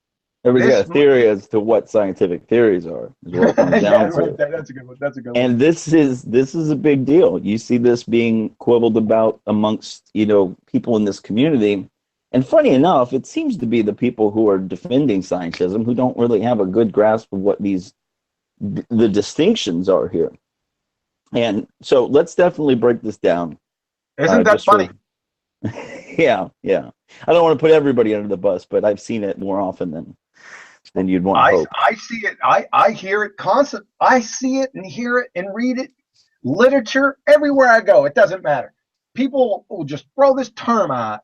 Everybody's This got a theory as to what scientific theories are. Is what it comes Yeah, down to. right there. That's a good one. That's a good one. And this is a big deal. You see this being quibbled about amongst, people in this community. And funny enough, it seems to be the people who are defending scientism who don't really have a good grasp of what the distinctions are here. And so let's definitely break this down. Isn't that just for- funny? Yeah. I don't want to put everybody under the bus, but I've seen it more often than you'd want to hope. I see it. I hear it constant. I see it and hear it and read it. Literature everywhere I go. It doesn't matter. People will just throw this term out.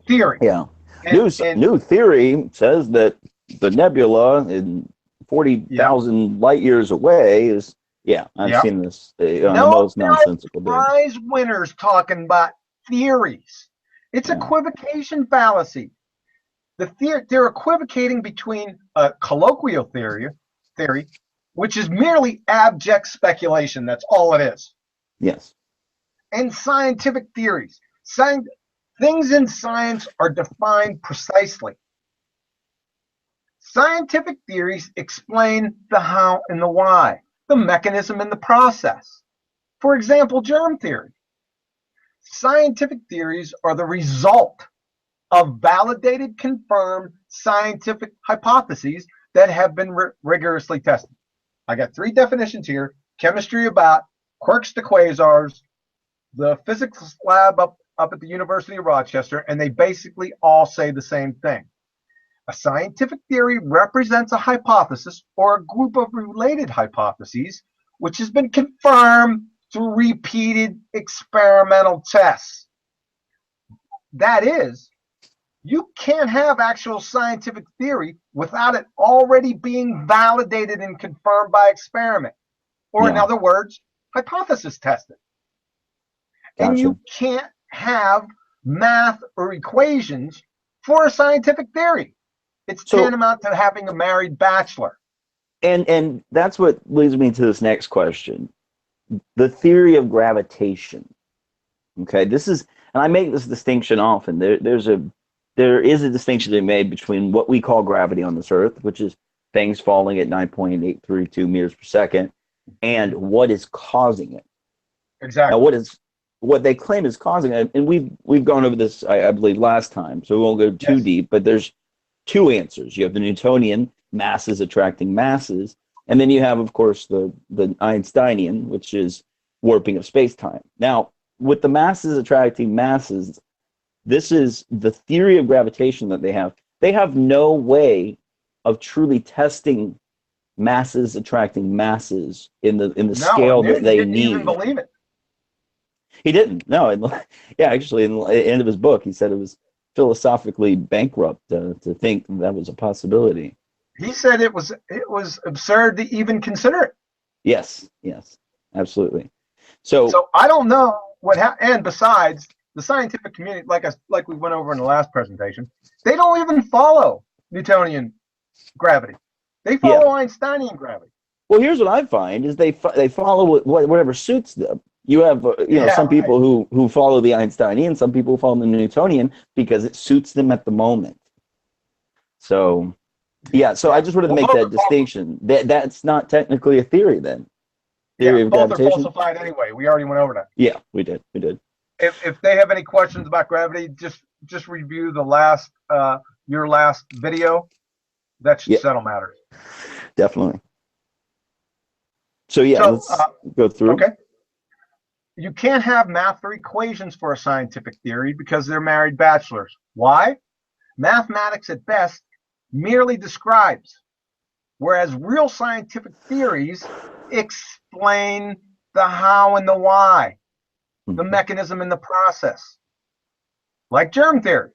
Theory. Yeah. And- New theory says that the nebula in 40,000 light years away is, I've Yeah. seen this on the No, most nonsensical day. prize winners talking about theories. It's Yeah. equivocation fallacy. They're equivocating between a colloquial theory, which is merely abject speculation. That's all it is. Yes. And scientific theories. Things in science are defined precisely. Scientific theories explain the how and the why, the mechanism and the process. For example, germ theory. Scientific theories are the result of validated, confirmed scientific hypotheses that have been rigorously tested. I got 3 definitions here: chemistry about quarks to quasars, the physics lab up at the University of Rochester, and they basically all say the same thing. A scientific theory represents a hypothesis or a group of related hypotheses which has been confirmed through repeated experimental tests. That is, you can't have actual scientific theory without it already being validated and confirmed by experiment, or in other words, hypothesis tested. Gotcha. And you can't have math or equations for a scientific theory. It's tantamount to having a married bachelor. And that's what leads me to this next question. The theory of gravitation. Okay, and I make this distinction often. There is a distinction to be made between what we call gravity on this Earth, which is things falling at 9.832 meters per second, and what is causing it. Exactly. Now, what they claim is causing it, and we've gone over this, I believe, last time, so we won't go too deep, but there's 2 answers. You have the Newtonian, masses attracting masses, and then you have, of course, the Einsteinian, which is warping of space-time. Now, with the masses attracting masses, this is the theory of gravitation that they have. They have no way of truly testing masses attracting masses in the scale that they didn't need. even believe it. He didn't. No. Actually, in the end of his book, he said it was philosophically bankrupt to think that was a possibility. He said it was absurd to even consider it. Yes, absolutely. So I don't know and besides, the scientific community, like we went over in the last presentation, they don't even follow Newtonian gravity. They follow Einsteinian gravity. Well, here's what I find is they follow whatever suits them. You have some Right. people who follow the Einsteinian, some people who follow the Newtonian because it suits them at the moment. So yeah, so I just wanted to Well, make both that are distinction. That's not technically a theory then. Theory of both are gravitation. falsified anyway. We already went over that. Yeah, we did. We did. If they have any questions about gravity, just review the last your last video. That should settle matters. Definitely. So yeah, So, let's go through. Okay. You can't have math or equations for a scientific theory because they're married bachelors. Why? Mathematics at best merely describes, whereas real scientific theories explain the how and the why, the mechanism and the process. Like germ theory.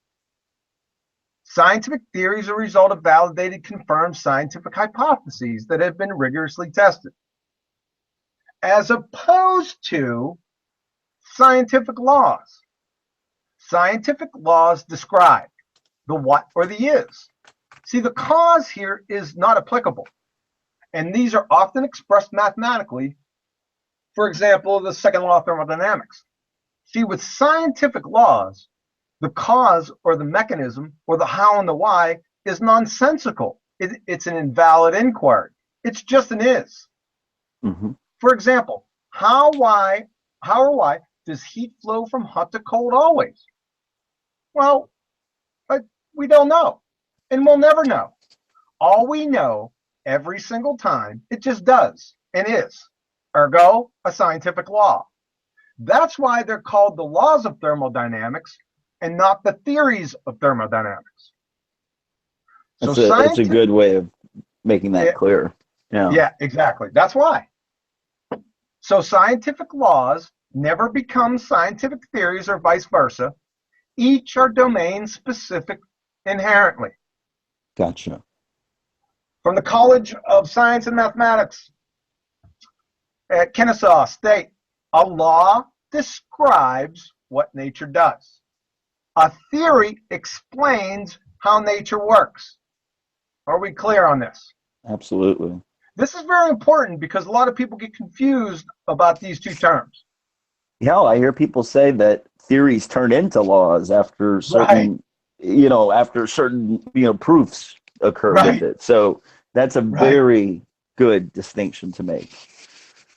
Scientific theories are a result of validated, confirmed scientific hypotheses that have been rigorously tested, as opposed to scientific laws. Scientific laws describe the what or the is. See, the cause here is not applicable, and these are often expressed mathematically. For example, the second law of thermodynamics. See, with scientific laws, the cause or the mechanism or the how and the why is nonsensical. It's an invalid inquiry. It's just an is. Mm-hmm. For example, how or why does heat flow from hot to cold always? Well, we don't know, and we'll never know. All we know every single time, it just does and is. Ergo, a scientific law. That's why they're called the laws of thermodynamics and not the theories of thermodynamics. That's a good way of making that clear. Yeah, exactly. That's why. So scientific laws never become scientific theories or vice versa. Each are domain specific inherently. Gotcha. From the College of Science and Mathematics at Kennesaw State, a law describes what nature does. A theory explains how nature works. Are we clear on this? Absolutely. This is very important because a lot of people get confused about these two terms. Yeah, I hear people say that theories turn into laws after certain, after certain, proofs occur with it. So that's a very good distinction to make.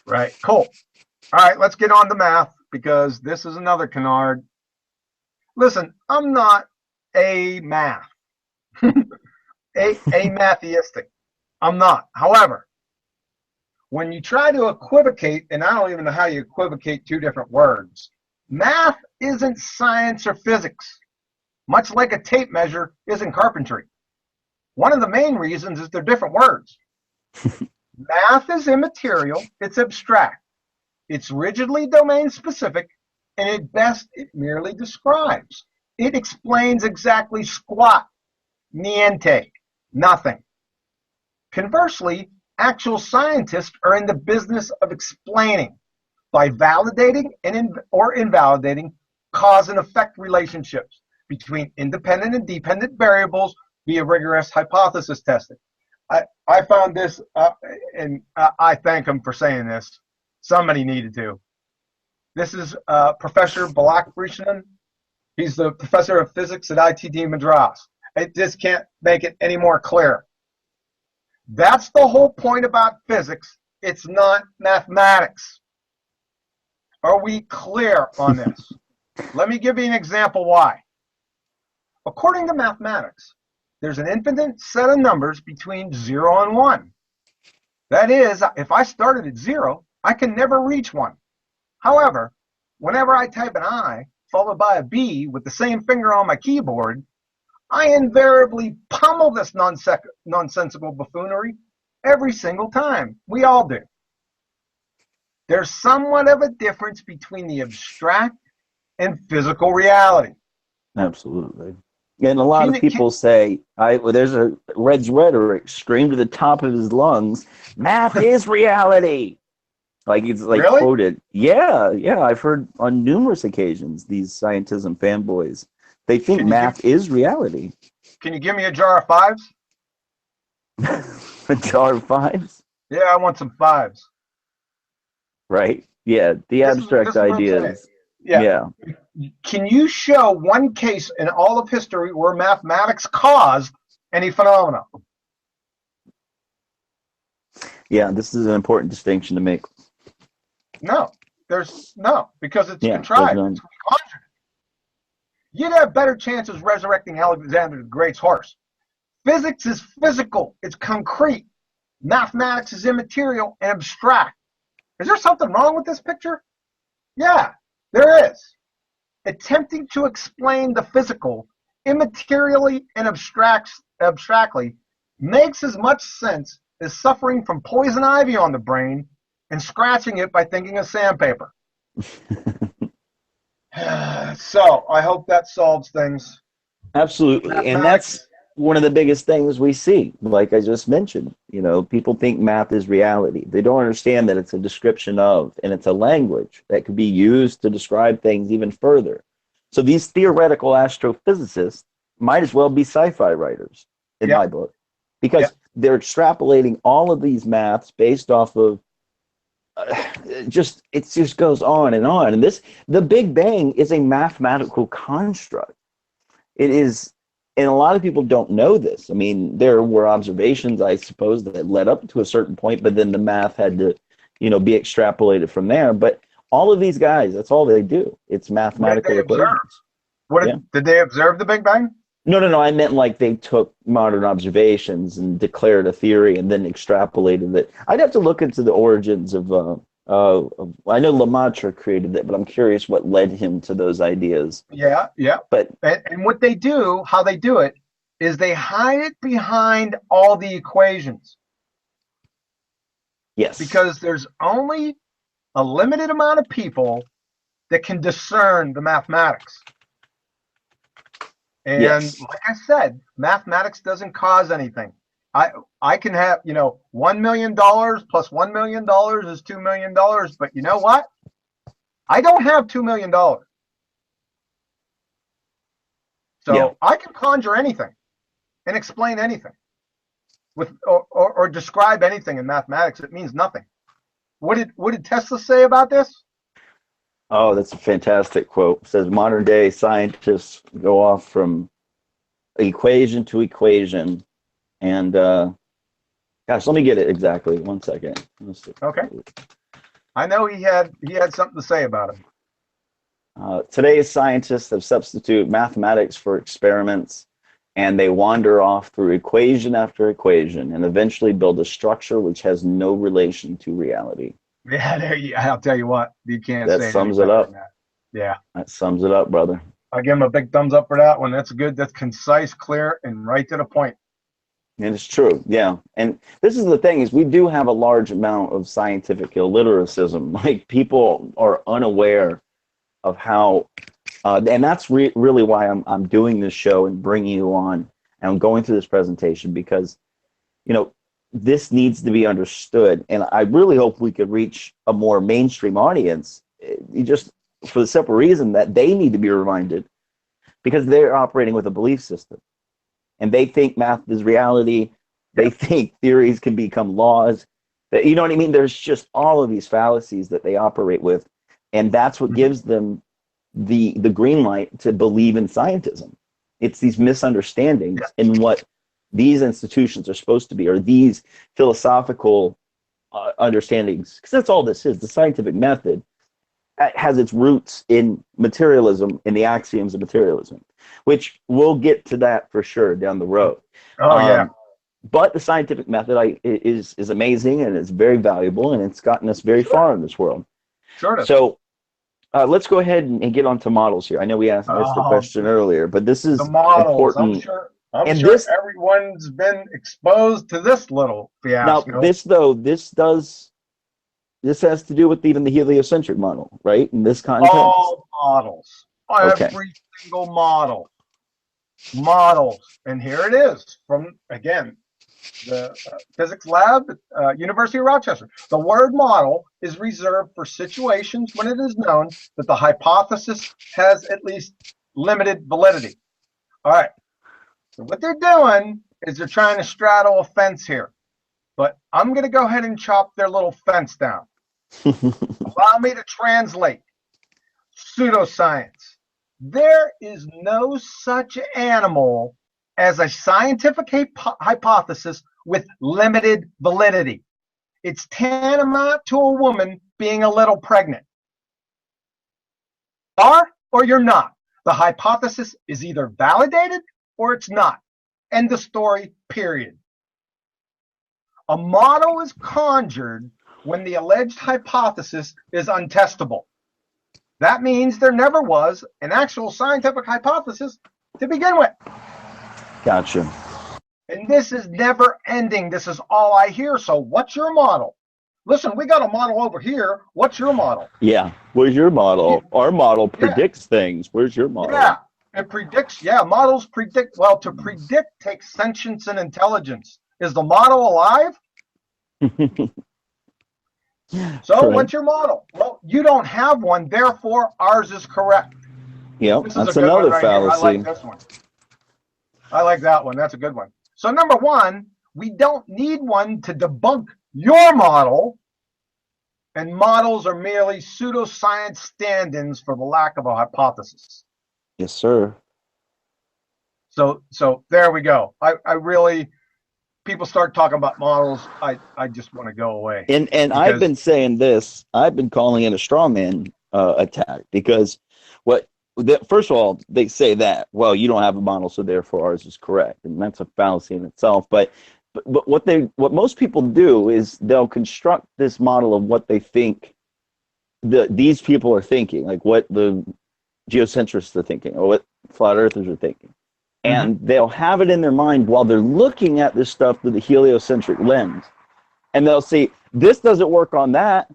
Right. Cool. All right, let's get on to math because this is another canard. Listen, I'm not a math, a matheistic. I'm not. However, when you try to equivocate, and I don't even know how you equivocate two different words, math isn't science or physics, much like a tape measure isn't carpentry. One of the main reasons is they're different words. Math is immaterial, it's abstract, it's rigidly domain specific, and at best it merely describes. It explains exactly squat, niente, nothing. Conversely, actual scientists are in the business of explaining by validating or invalidating cause and effect relationships between independent and dependent variables via rigorous hypothesis testing. I found this, and I thank him for saying this. Somebody needed to. This is Professor Balakrishnan. He's the professor of physics at ITD Madras. I just can't make it any more clear. That's the whole point about physics. It's not mathematics. Are we clear on this? Let me give you an example why. According to mathematics, there's an infinite set of numbers between 0 and 1. That is, if I started at 0, I can never reach 1. However, whenever I type an I followed by a B with the same finger on my keyboard, I invariably pummel this nonsensical buffoonery every single time. We all do. There's somewhat of a difference between the abstract and physical reality. Absolutely. And a lot of people say, there's a Red's rhetoric, scream to the top of his lungs, math is reality. Like it's like really? Quoted. Yeah, I've heard on numerous occasions these scientism fanboys. They think math is reality. Can you give me a jar of fives? A jar of fives? Yeah, I want some fives. right? Yeah, the This is abstract what I'm saying. ideas. Yeah. Yeah. Can you show one case in all of history where mathematics caused any phenomena? Yeah, this is an important distinction to make. No. There's no, because it's Yeah, there's contrived. none. It's conjured. You'd have better chances resurrecting Alexander the Great's horse. Physics is physical. It's concrete. Mathematics is immaterial and abstract. Is there something wrong with this picture? Yeah, there is. Attempting to explain the physical immaterially and abstractly makes as much sense as suffering from poison ivy on the brain and scratching it by thinking of sandpaper. So I hope that solves things. Absolutely. And that's one of the biggest things we see. Like I just mentioned, people think math is reality. They don't understand that it's a description of, and it's a language that could be used to describe things even further. So these theoretical astrophysicists might as well be sci-fi writers in my book, because they're extrapolating all of these maths based off of it just goes on. And the Big Bang is a mathematical construct. It is, and a lot of people don't know this. I mean, there were observations, I suppose, that led up to a certain point, but then the math had to, be extrapolated from there. But all of these guys, that's all they do. It's mathematical equations. Did they observe the Big Bang? No. I meant like they took modern observations and declared a theory and then extrapolated it. I'd have to look into the origins of I know Lemaitre created it, but I'm curious what led him to those ideas. Yeah. But and what they do, how they do it, is they hide it behind all the equations. Yes. Because there's only a limited amount of people that can discern the mathematics. And like I said, mathematics doesn't cause anything. I can have, $1 million plus $1 million is $2 million. But you know what? I don't have $2 million. So I can conjure anything and explain anything or describe anything in mathematics. It means nothing. What did Tesla say about this? Oh, that's a fantastic quote. It says modern day scientists go off from equation to equation, and gosh, let me get it exactly. 1 second. Okay. I know he had something to say about it. Today's scientists have substituted mathematics for experiments, and they wander off through equation after equation and eventually build a structure which has no relation to reality. Yeah, I'll tell you what, you can't say that sums it up. Yeah. That sums it up, brother. I give him a big thumbs up for that one. That's good. That's concise, clear, and right to the point. And it's true, yeah. And this is the thing, is we do have a large amount of scientific illiteracism. Like, people are unaware of how, and that's really why I'm doing this show and bringing you on, and I'm going through this presentation, because, this needs to be understood. And I really hope we could reach a more mainstream audience, just for the simple reason that they need to be reminded, because they're operating with a belief system. And they think math is reality. They think theories can become laws. You know what I mean? There's just all of these fallacies that they operate with. And that's what gives them the green light to believe in scientism. It's these misunderstandings in what these institutions are supposed to be, or these philosophical understandings. Because that's all this is. The scientific method has its roots in materialism, in the axioms of materialism, which we'll get to that for sure down the road. But the scientific method is amazing, and it's very valuable, and it's gotten us very far in this world. So let's go ahead and get on to models here. I know we asked the question earlier, but this is the models, important. I'm sure everyone's been exposed to this little fiasco. Now, this has to do with even the heliocentric model, right? In this context? All models. Every single model. Models. And here it is from, again, the physics lab at University of Rochester. The word model is reserved for situations when it is known that the hypothesis has at least limited validity. All right. So what they're doing is they're trying to straddle a fence here. but I'm going to go ahead and chop their little fence down. Allow me to translate pseudoscience. There is no such animal as a scientific hypothesis with limited validity. It's tantamount to a woman being a little pregnant. Are or you're not. The hypothesis is either validated or it's not. End of story, period. A model is conjured when the alleged hypothesis is untestable. That means there never was an actual scientific hypothesis to begin with. Gotcha. And this is never ending. This is all I hear. So what's your model? Listen, we got a model over here. What's your model? Yeah. Where's your model? Our model predicts things. Where's your model? Yeah, it predicts. Yeah, models predict. Well, to predict takes sentience and intelligence. Is the model alive? So Correct. what's your model? Well, you don't have one. Therefore, ours is correct. Yep, This is that's a good one another right here. fallacy. I like this one. I like that one. That's a good one. So number one, we don't need one to debunk your model, and models are merely pseudoscience stand-ins for the lack of a hypothesis. Yes, sir. So there we go. I really, people start talking about models, I just want to go away. And I've been saying this. I've been calling it a straw man attack because first of all, they say that, well, you don't have a model, so therefore ours is correct, and that's a fallacy in itself. But what most people do is they'll construct this model of what they think these people are thinking, like what the geocentrists are thinking or what flat earthers are thinking. And they'll have it in their mind while they're looking at this stuff through the heliocentric lens. And they'll see, this doesn't work on that.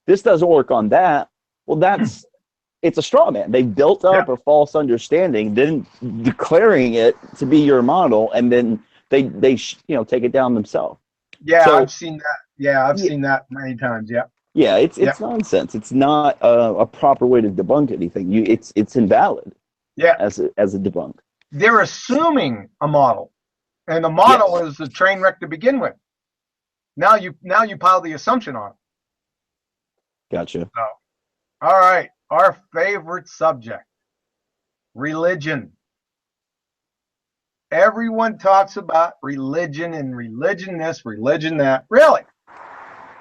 This doesn't work on that. Well, it's a straw man. They built up a false understanding, then declaring it to be your model, and then they take it down themselves. Yeah, So, I've seen that. Yeah, I've seen that many times. Yeah. Yeah, it's nonsense. It's not a proper way to debunk anything. It's invalid. Yeah. As a debunk. They're assuming a model, and the model is a train wreck to begin with. Now you pile the assumption on it. Gotcha. So, all right, our favorite subject, religion. Everyone talks about religion and religion this, religion that. Really?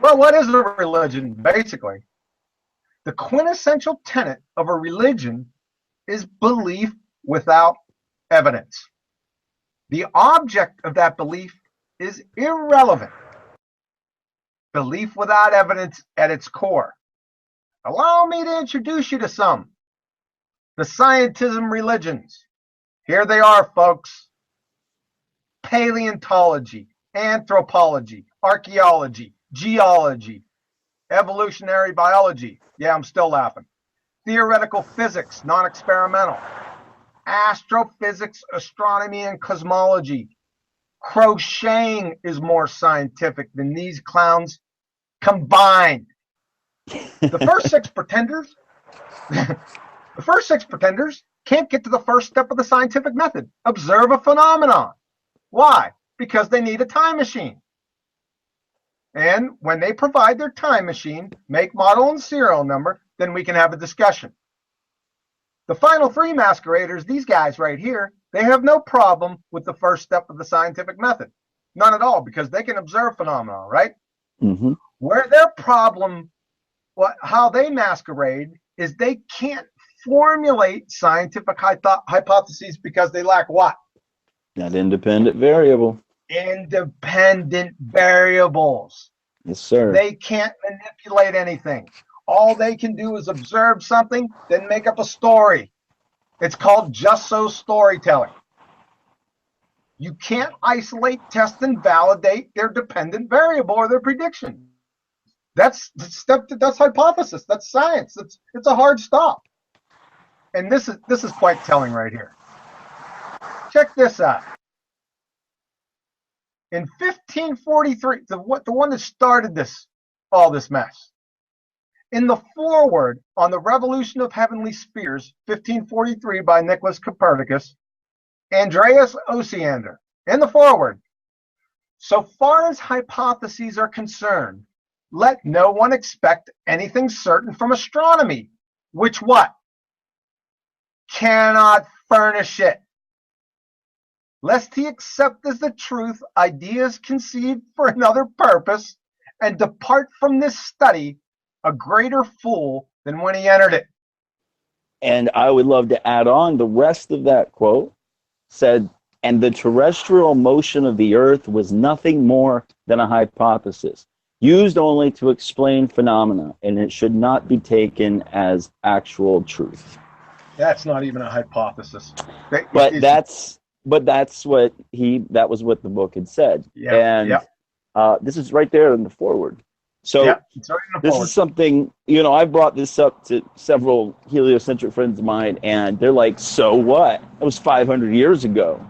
Well, what is a religion, basically? The quintessential tenet of a religion is belief without evidence. The object of that belief is irrelevant. Belief without evidence at its core. Allow me to introduce you to some. The scientism religions. Here they are, folks. Paleontology, anthropology, archaeology, geology, evolutionary biology. Yeah, I'm still laughing. Theoretical physics, non-experimental. Astrophysics, astronomy, and cosmology. Crocheting is more scientific than these clowns combined. The first six pretenders can't get to the first step of the scientific method. Observe a phenomenon. Why? Because they need a time machine. And when they provide their time machine, make, model, and serial number, then we can have a discussion. The final three masqueraders, these guys right here, they have no problem with the first step of the scientific method. None at all, because they can observe phenomena, right? Mm-hmm. Where their problem, how they masquerade, is they can't formulate scientific hypotheses because they lack what? That independent variable. Independent variables. Yes, sir. They can't manipulate anything. All they can do is observe something, then make up a story. It's called just so storytelling. You can't isolate, test, and validate their dependent variable or their prediction. That's hypothesis. That's science. It's a hard stop. And this is quite telling right here. Check this out. In 1543, the one that started all this mess. In the foreword on the Revolution of Heavenly Spheres, 1543 by Nicholas Copernicus, Andreas Osiander, in the foreword, So far as hypotheses are concerned, let no one expect anything certain from astronomy, which what? Cannot furnish it. Lest he accept as the truth ideas conceived for another purpose, and depart from this study a greater fool than when he entered it. And I would love to add on the rest of that quote said, and the terrestrial motion of the earth was nothing more than a hypothesis, used only to explain phenomena, and it should not be taken as actual truth. That's not even a hypothesis. But that's what that was what the book had said. Yeah, and this is right there in the foreword. So it's right in the this forward. is something, I brought this up to several heliocentric friends of mine, and they're like, so what? That was 500 years ago.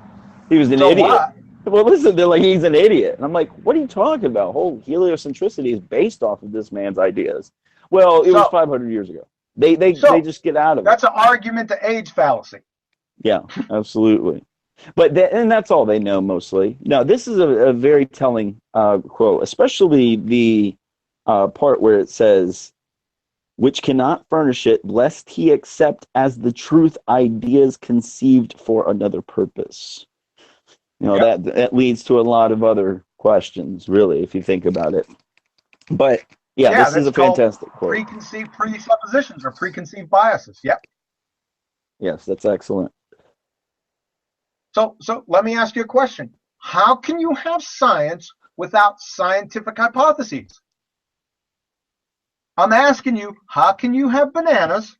He was an idiot. What? Well, listen, they're like, he's an idiot. And I'm like, what are you talking about? Whole heliocentricity is based off of this man's ideas. Well, it was 500 years ago. They just get out of it. That's an argument to age fallacy. Yeah, absolutely. But and that's all they know mostly. Now, this is a very telling quote, especially the part where it says, which cannot furnish it, lest he accept as the truth ideas conceived for another purpose. That leads to a lot of other questions, really, if you think about it. But this is a fantastic quote. Preconceived presuppositions or preconceived biases. Yep. Yes, that's excellent. So let me ask you a question. How can you have science without scientific hypotheses? I'm asking you, how can you have bananas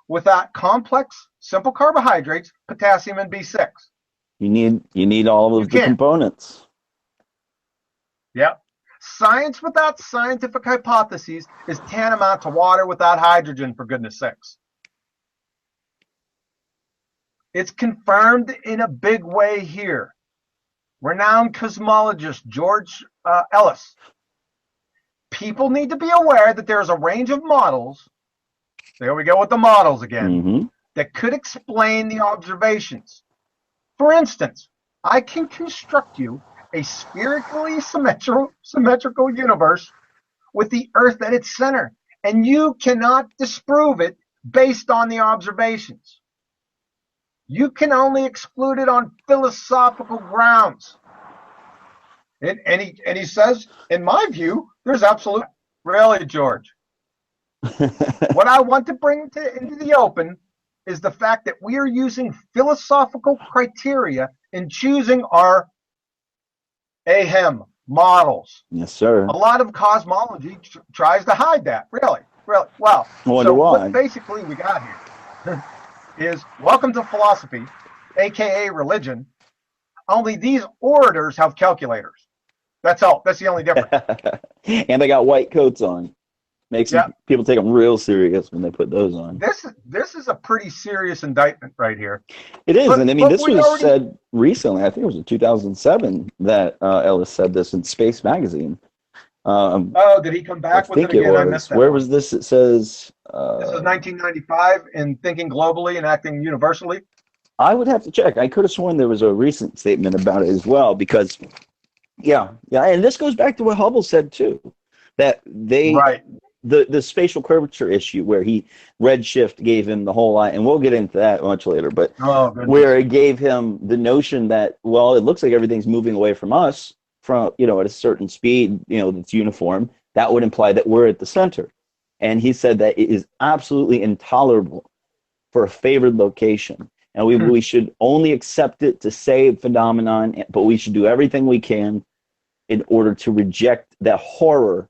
without complex, simple carbohydrates, potassium and B6? You need all of the components. Yep. Science without scientific hypotheses is tantamount to water without hydrogen, for goodness sakes. It's confirmed in a big way here. Renowned cosmologist George Ellis. People need to be aware that there's a range of models, there we go with the models again, that could explain the observations. For instance, I can construct you a spherically symmetrical universe with the Earth at its center, and you cannot disprove it based on the observations. You can only exclude it on philosophical grounds. And he says, in my view, there's absolute. Really, George? What I want to bring into the open is the fact that we are using philosophical criteria in choosing our AHEM models. Yes, sir. A lot of cosmology tries to hide that. Really. Well, what basically we got here is welcome to philosophy, aka religion. Only these orators have calculators. That's all. That's the only difference. And they got white coats on. Makes people take them real serious when they put those on. This is a pretty serious indictment right here. It is, and I mean, this was said recently. I think it was in 2007 that Ellis said this in Space Magazine. Did he come back with it again? I missed that. Where was this? It says... this is 1995 in Thinking Globally and Acting Universally. I would have to check. I could have sworn there was a recent statement about it as well, because, and this goes back to what Hubble said too, that the spatial curvature issue where redshift gave him the whole lot, and we'll get into that much later, but where it gave him the notion that, well, it looks like everything's moving away from us from, at a certain speed, that's uniform. That would imply that we're at the center. And he said that it is absolutely intolerable for a favored location. And we should only accept it to say a phenomenon, but we should do everything we can in order to reject that horror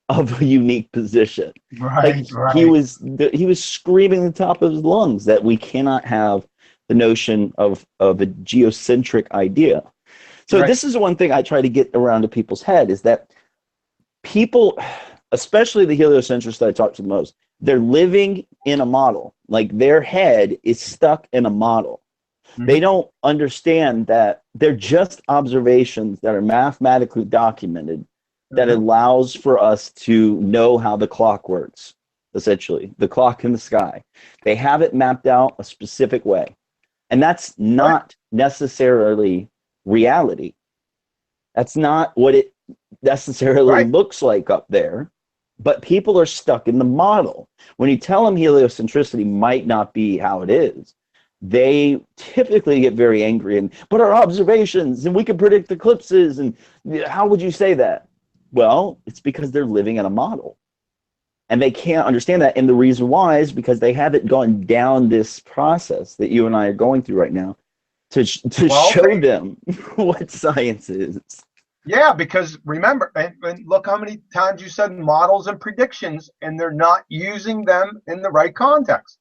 of a unique position. Right. He was screaming at the top of his lungs that we cannot have the notion of a geocentric idea. So this is one thing I try to get around to people's head, is that people, especially the heliocentrists that I talk to the most, they're living in a model. Like, their head is stuck in a model. They don't understand that they're just observations that are mathematically documented that allows for us to know how the clock works, essentially, the clock in the sky. They have it mapped out a specific way. And that's not necessarily reality. That's not what it necessarily Right. looks like up there. But people are stuck in the model. When you tell them heliocentricity might not be how it is, they typically get very angry and, but our observations, and we can predict eclipses, and how would you say that? Well, it's because they're living in a model. And they can't understand that. And the reason why is because they haven't gone down this process that you and I are going through right now to Well, show them what science is. yeah, because remember, and look how many times you said models and predictions, and they're not using them in the right context.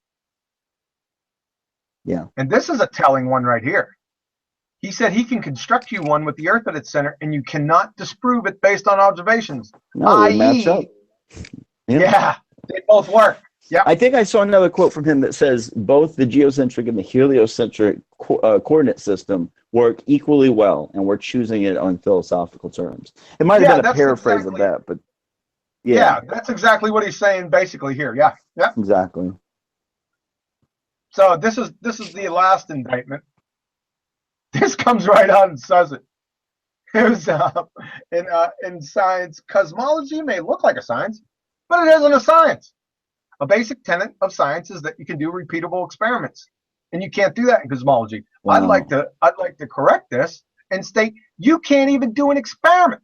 Yeah. And this is a telling one right here. He said he can construct you one with the Earth at its center, and you cannot disprove it based on observations. No, they match up. Yeah, they both work. Yeah. I think I saw another quote from him that says both the geocentric and the heliocentric coordinate system work equally well, and we're choosing it on philosophical terms. It might have been a paraphrase of that, but yeah, that's exactly what he's saying basically here. Yeah, yeah. Exactly. So this is the last indictment. This comes right out and says it. It was in science, cosmology may look like a science, but it isn't a science. A basic tenet of science is that you can do repeatable experiments, and you can't do that in cosmology. Wow. I'd like to correct this and state you can't even do an experiment,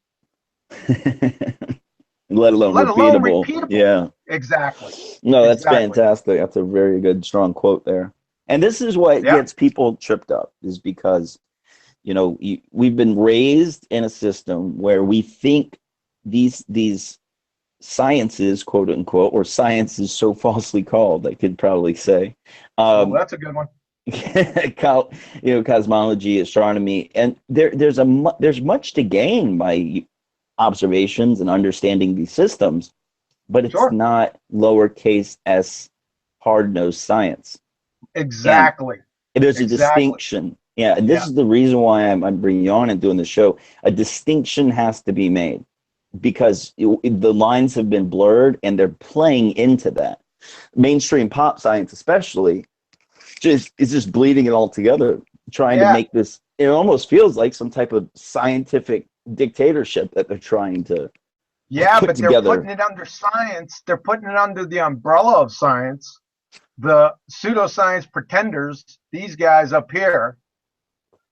let alone repeatable. Yeah, exactly. No, that's exactly. fantastic. That's a very good, strong quote there. And this is what gets people tripped up, is because, you know, we've been raised in a system where we think these sciences, quote unquote, or science is so falsely called, I could probably say. That's a good one. Cosmology, astronomy, and there's much to gain by observations and understanding these systems, but it's not lowercase s hard-nosed science. Exactly. And there's a distinction. Yeah, and this is the reason why I'm bringing you on and doing the show. A distinction has to be made, because the lines have been blurred and they're playing into that. Mainstream pop science especially is just bleeding it all together, trying to make this, it almost feels like some type of scientific dictatorship that they're trying to put together. They're putting it under science. They're putting it under the umbrella of science. The pseudoscience pretenders, these guys up here,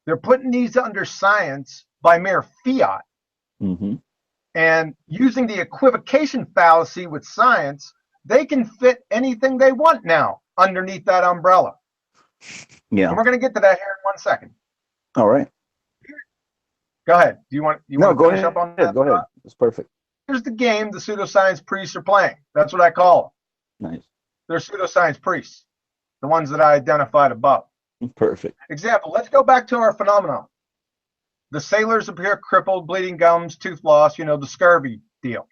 they're putting these under science by mere fiat. Mm-hmm. And using the equivocation fallacy with science, they can fit anything they want now underneath that umbrella. Yeah. And we're going to get to that here in 1 second. All right. Go ahead. Do you want to finish up on that? Go ahead. That's perfect. Here's the game the pseudoscience priests are playing. That's what I call them. Nice. They're pseudoscience priests, the ones that I identified above. Perfect. Example, let's go back to our phenomenon. The sailors appear crippled, bleeding gums, tooth loss, the scurvy deal.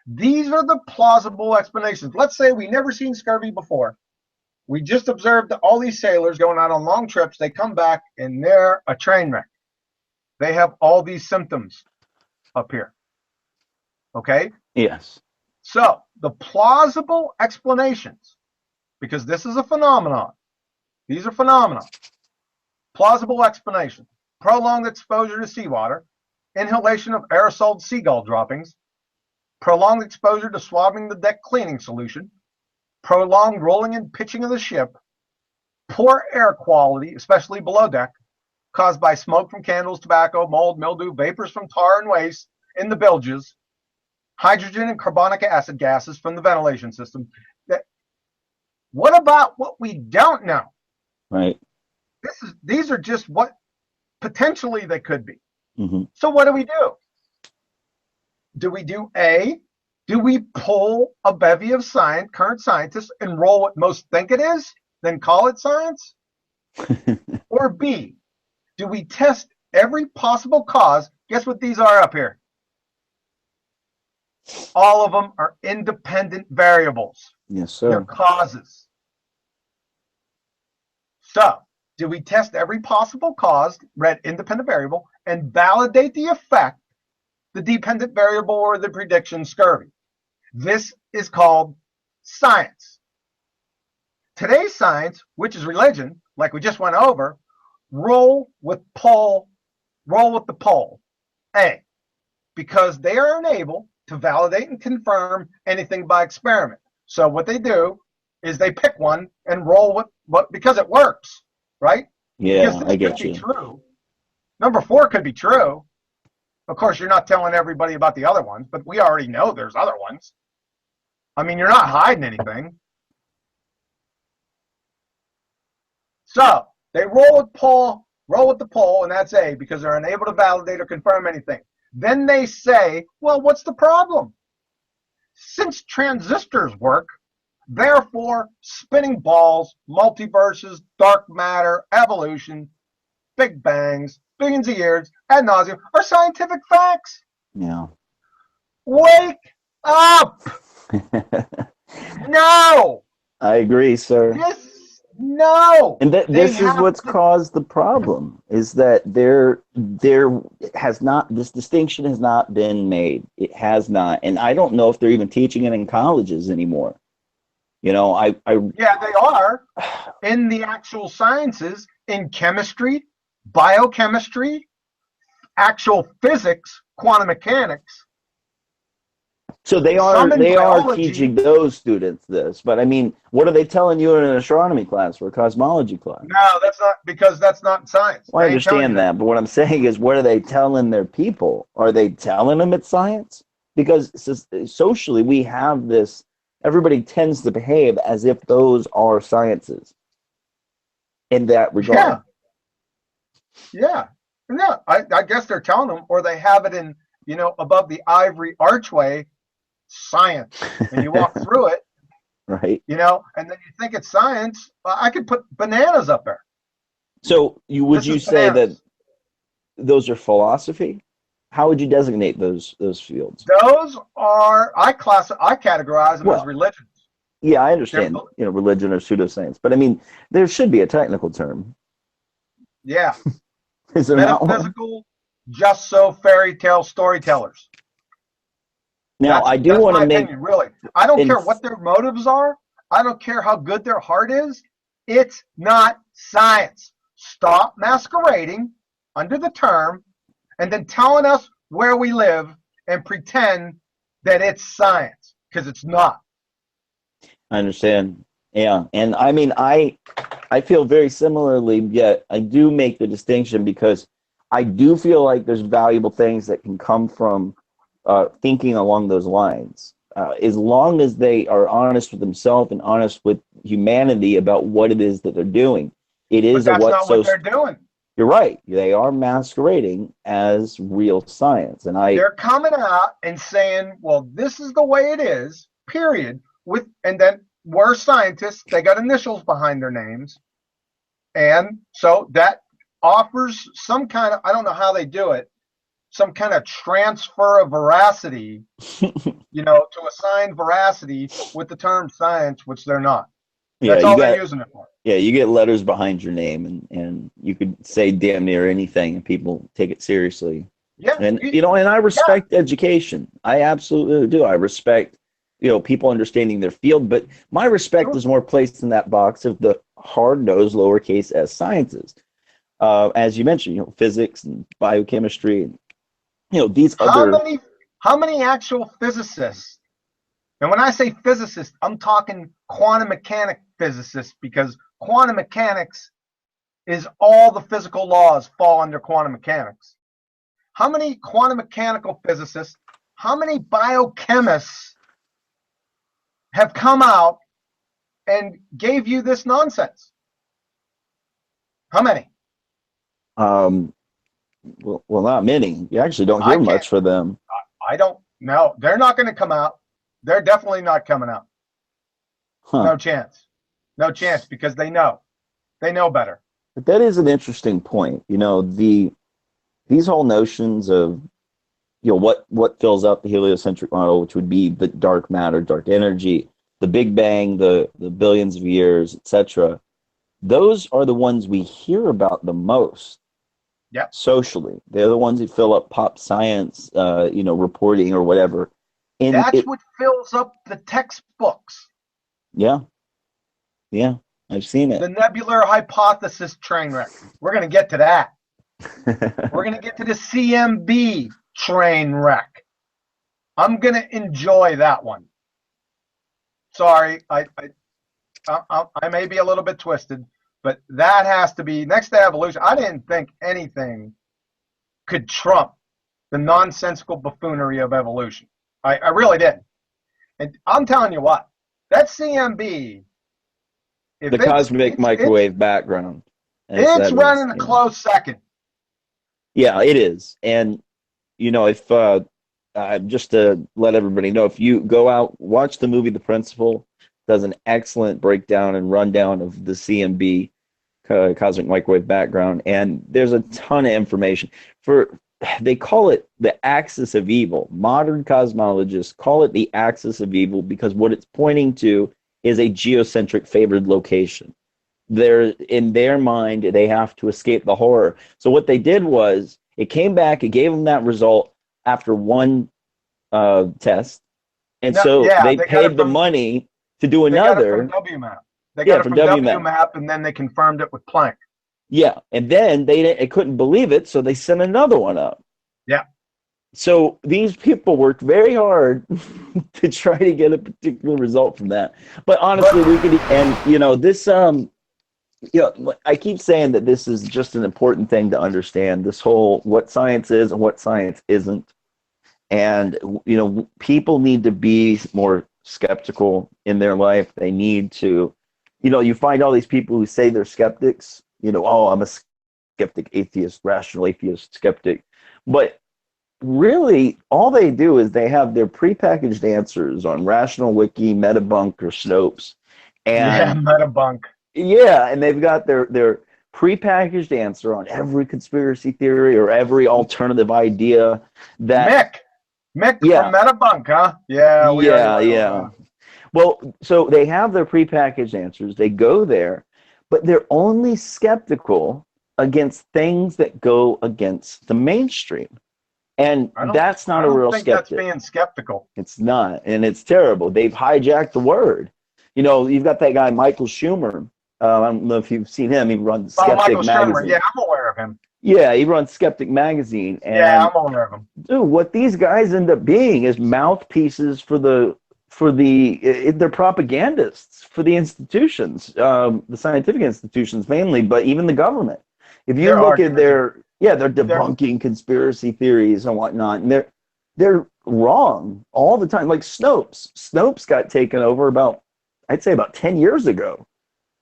These are the plausible explanations. Let's say we never seen scurvy before. We just observed all these sailors going out on long trips. They come back and they're a train wreck. They have all these symptoms up here. Okay? Yes. So the plausible explanations, because this is a phenomenon. These are phenomena. Plausible explanation. Prolonged exposure to seawater, inhalation of aerosol seagull droppings, prolonged exposure to swabbing the deck cleaning solution, prolonged rolling and pitching of the ship, poor air quality, especially below deck, caused by smoke from candles, tobacco, mold, mildew, vapors from tar and waste in the bilges, hydrogen and carbonic acid gases from the ventilation system. What about what we don't know? Right. These are just what potentially they could be. Mm-hmm. So what do we do? Do we do A? Do we pull a bevy of current scientists and roll what most think it is, then call it science? Or B, do we test every possible cause? Guess what these are up here? All of them are independent variables. Yes, sir. They're causes. So, do we test every possible cause, read independent variable, and validate the effect, the dependent variable or the prediction scurvy? This is called science. Today's science, which is religion, like we just went over, roll with the pole. A, because they are unable to validate and confirm anything by experiment. So what they do is they pick one and roll with what because it works, right? Yeah, Because this I get could be you. true. Number 4 could be true. Of course, you're not telling everybody about the other ones, but we already know there's other ones. I mean, you're not hiding anything. So they roll with the poll, and that's A, because they're unable to validate or confirm anything. Then they say, well, what's the problem? Since transistors work, therefore spinning balls, multiverses, dark matter, evolution, big bangs, billions of years, ad nauseum, are scientific facts. Yeah. Wake up! No! I agree, sir. No! And this is what's to, caused the problem, is that there has not, this distinction has not been made. It has not. And I don't know if they're even teaching it in colleges anymore. You know, yeah, they are in the actual sciences, in chemistry, biochemistry, actual physics, quantum mechanics. So they are teaching those students this, but I mean, what are they telling you in an astronomy class or a cosmology class? No, that's not science. Well, I understand that, but what I'm saying is, what are they telling their people? Are they telling them it's science? Because socially, we have this. Everybody tends to behave as if those are sciences. In that regard. Yeah. No, I guess they're telling them, or they have it in, above the ivory archway. Science, and you walk through it, right? And then you think it's science. I could put bananas up there. So would you say that those are philosophy? How would you designate those fields? Those are I categorize them as religions. Yeah, I understand. Religion or pseudoscience, but I mean, there should be a technical term. Yeah, is there metaphysical, just so fairy tale storytellers. Now, I do want to make opinion, really. I don't care what their motives are. I don't care how good their heart is. It's not science. Stop masquerading under the term and then telling us where we live and pretend that it's science, because it's not. I understand. Yeah, and I mean, I feel very similarly, yet I do make the distinction because I do feel like there's valuable things that can come from thinking along those lines, as long as they are honest with themselves and honest with humanity about what it is that they're doing. It is but that's not what they're doing. You're right. They are masquerading as real science, and they're coming out and saying, "Well, this is the way it is." Period. And then we're scientists. They got initials behind their names, and so that offers some kind of, I don't know how they do it, some kind of transfer of veracity, to assign veracity with the term science, which they're not. That's all they're using it for. Yeah, you get letters behind your name, and you could say damn near anything, and people take it seriously. Yeah, and and I respect education. I absolutely do. I respect people understanding their field, but my respect is more placed in that box of the hard-nosed lowercase s sciences, as you mentioned, physics and biochemistry and these how many actual physicists, and when I say physicists, I'm talking quantum mechanic physicists, because quantum mechanics is all the physical laws fall under quantum mechanics. How many quantum mechanical physicists, how many biochemists have come out and gave you this nonsense? How many? Well, not many. You actually don't hear much for them. I don't know. They're not going to come out. They're definitely not coming out. Huh. No chance. No chance, because they know. They know better. But that is an interesting point. These whole notions of what fills out the heliocentric model, which would be the dark matter, dark energy, the Big Bang, the billions of years, etc. Those are the ones we hear about the most. Yep. Socially, they're the ones that fill up pop science, reporting or whatever. And that's what fills up the textbooks. Yeah, I've seen it. The nebular hypothesis train wreck. We're going to get to that. We're going to get to the CMB train wreck. I'm going to enjoy that one. Sorry, I may be a little bit twisted, but that has to be next to evolution. I didn't think anything could trump the nonsensical buffoonery of evolution. I really didn't. And I'm telling you what, that CMB, The cosmic microwave background. It's running a close second. Yeah, it is. And, you know, if just to let everybody know, if you go out, watch the movie The Principal, does an excellent breakdown and rundown of the CMB, cosmic microwave background. And there's a ton of information. They call it the axis of evil. Modern cosmologists call it the axis of evil because what it's pointing to is a geocentric favored location. In their mind, they have to escape the horror. So what they did was, it came back, it gave them that result after one test. And they paid the money to do another. They got it from WMAP. They got it from WMAP, and then they confirmed it with Planck. Yeah, and then they couldn't believe it, so they sent another one up. Yeah. So these people worked very hard to try to get a particular result from that. But honestly, we could, and you know, this, you know, I keep saying that this is just an important thing to understand. This whole what science is and what science isn't, and you know, people need to be more skeptical in their life. They need to, you know, you find all these people who say they're skeptics. You know, oh, I'm a skeptic, atheist, rational atheist, skeptic. But really, all they do is they have their prepackaged answers on Rational Wiki, Metabunk, or Snopes. And, yeah, Metabunk. Yeah, and they've got their prepackaged answer on every conspiracy theory or every alternative idea that... Mick from Metabunk, huh? Yeah. Yeah. Well, so they have their prepackaged answers. They go there. But they're only skeptical against things that go against the mainstream. And that's not a real skeptic. That's being skeptical. It's not. And it's terrible. They've hijacked the word. You know, you've got that guy, Michael Schumer. I don't know if you've seen him. He runs Skeptic Magazine. Schumer. Yeah, I'm aware of him. Yeah, he runs Skeptic Magazine. And, yeah, I'm aware of him. Dude, what these guys end up being is mouthpieces they're propagandists for the institutions, the scientific institutions mainly, but even the government. If you look at they're debunking conspiracy theories and whatnot, and they're wrong all the time. Like Snopes. Snopes got taken over I'd say about 10 years ago.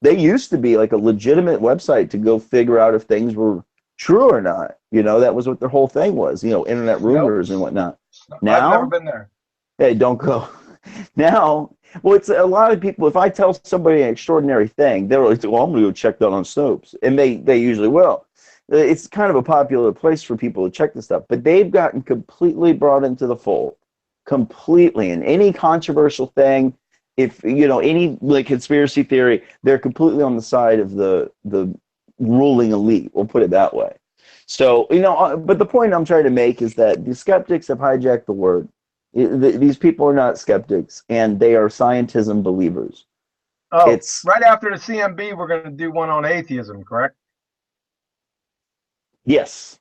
They used to be like a legitimate website to go figure out if things were true or not. You know, that was what their whole thing was, you know, internet rumors and whatnot. Now, I've never been there. Hey, don't go. Now, well, it's a lot of people. If I tell somebody an extraordinary thing, they're like, "Well, I'm going to go check that on Snopes," and they usually will. It's kind of a popular place for people to check this stuff, but they've gotten completely brought into the fold, completely. And any controversial thing, if you know any like conspiracy theory, they're completely on the side of the ruling elite. We'll put it that way. So you know, but the point I'm trying to make is that the skeptics have hijacked the word. These people are not skeptics, and they are scientism believers. Oh, it's right after the CMB, we're going to do one on atheism, correct? Yes,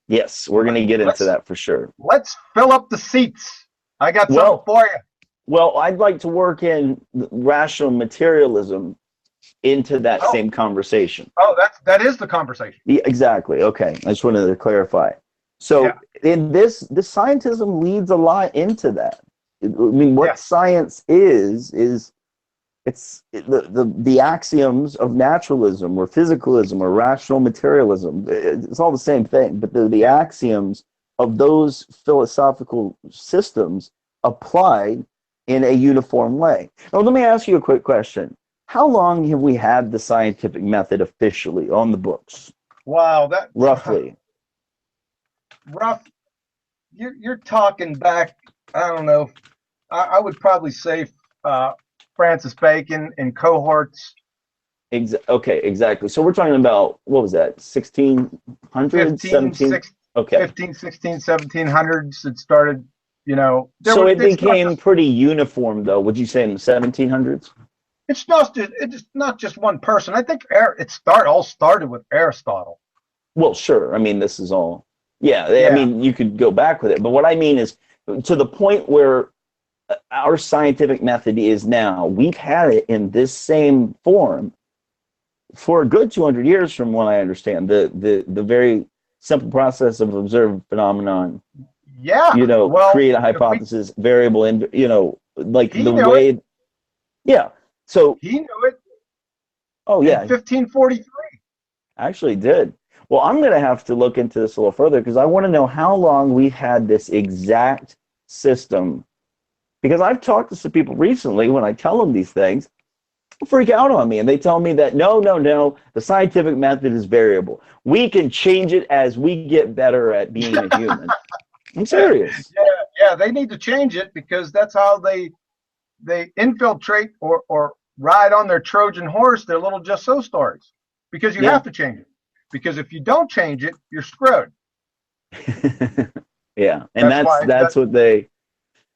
we're going to get into that for sure. Let's fill up the seats. I got something for you. Well, I'd like to work in rational materialism into that same conversation. Oh, that is the conversation. Yeah, exactly. Okay, I just wanted to clarify. So in this scientism leads a lot into that. I mean, what science is it's the axioms of naturalism or physicalism or rational materialism. It's all the same thing, but the axioms of those philosophical systems applied in a uniform way. Now, let me ask you a quick question. How long have we had the scientific method officially on the books? Wow, that roughly. You're talking back, I don't know, I would probably say Francis Bacon and cohorts. Okay, exactly. So we're talking about, what was that, 1600s, 17? Okay. 15, 16, 1700s. It started, you know. So it became pretty uniform, though, would you say, in the 1700s? It's not just one person. I think all started with Aristotle. Well, sure. I mean, this is all. Yeah, I Yeah. mean, you could go back with it, but what I mean is to the point where our scientific method is now. We've had it in this same form for a good 200 years, from what I understand. The very simple process of observed phenomenon. Yeah. Well, Create a hypothesis, variable, and like he the knew way. it. Yeah. So. He knew it. Oh yeah. In 1543. Actually did. Well, I'm going to have to look into this a little further because I want to know how long we've had this exact system. Because I've talked to some people recently, when I tell them these things, they freak out on me and they tell me that no, the scientific method is variable. We can change it as we get better at being a human. I'm serious. Yeah, they need to change it because that's how they infiltrate or ride on their Trojan horse, their little just so stories. Because you have to change it. Because if you don't change it, you're screwed. Yeah, and that's what they.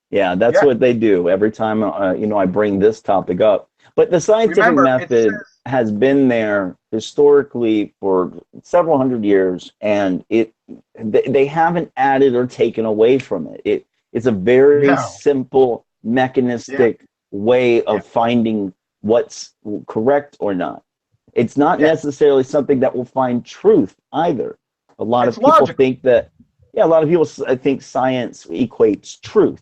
Yeah, that's what they do every time I bring this topic up. But the scientific method has been there historically for several hundred years, and they haven't added or taken away from it. It's a very simple, mechanistic way of finding what's correct or not. It's not necessarily something that will find truth either. A lot of people think that. Yeah, a lot of people think science equates truth.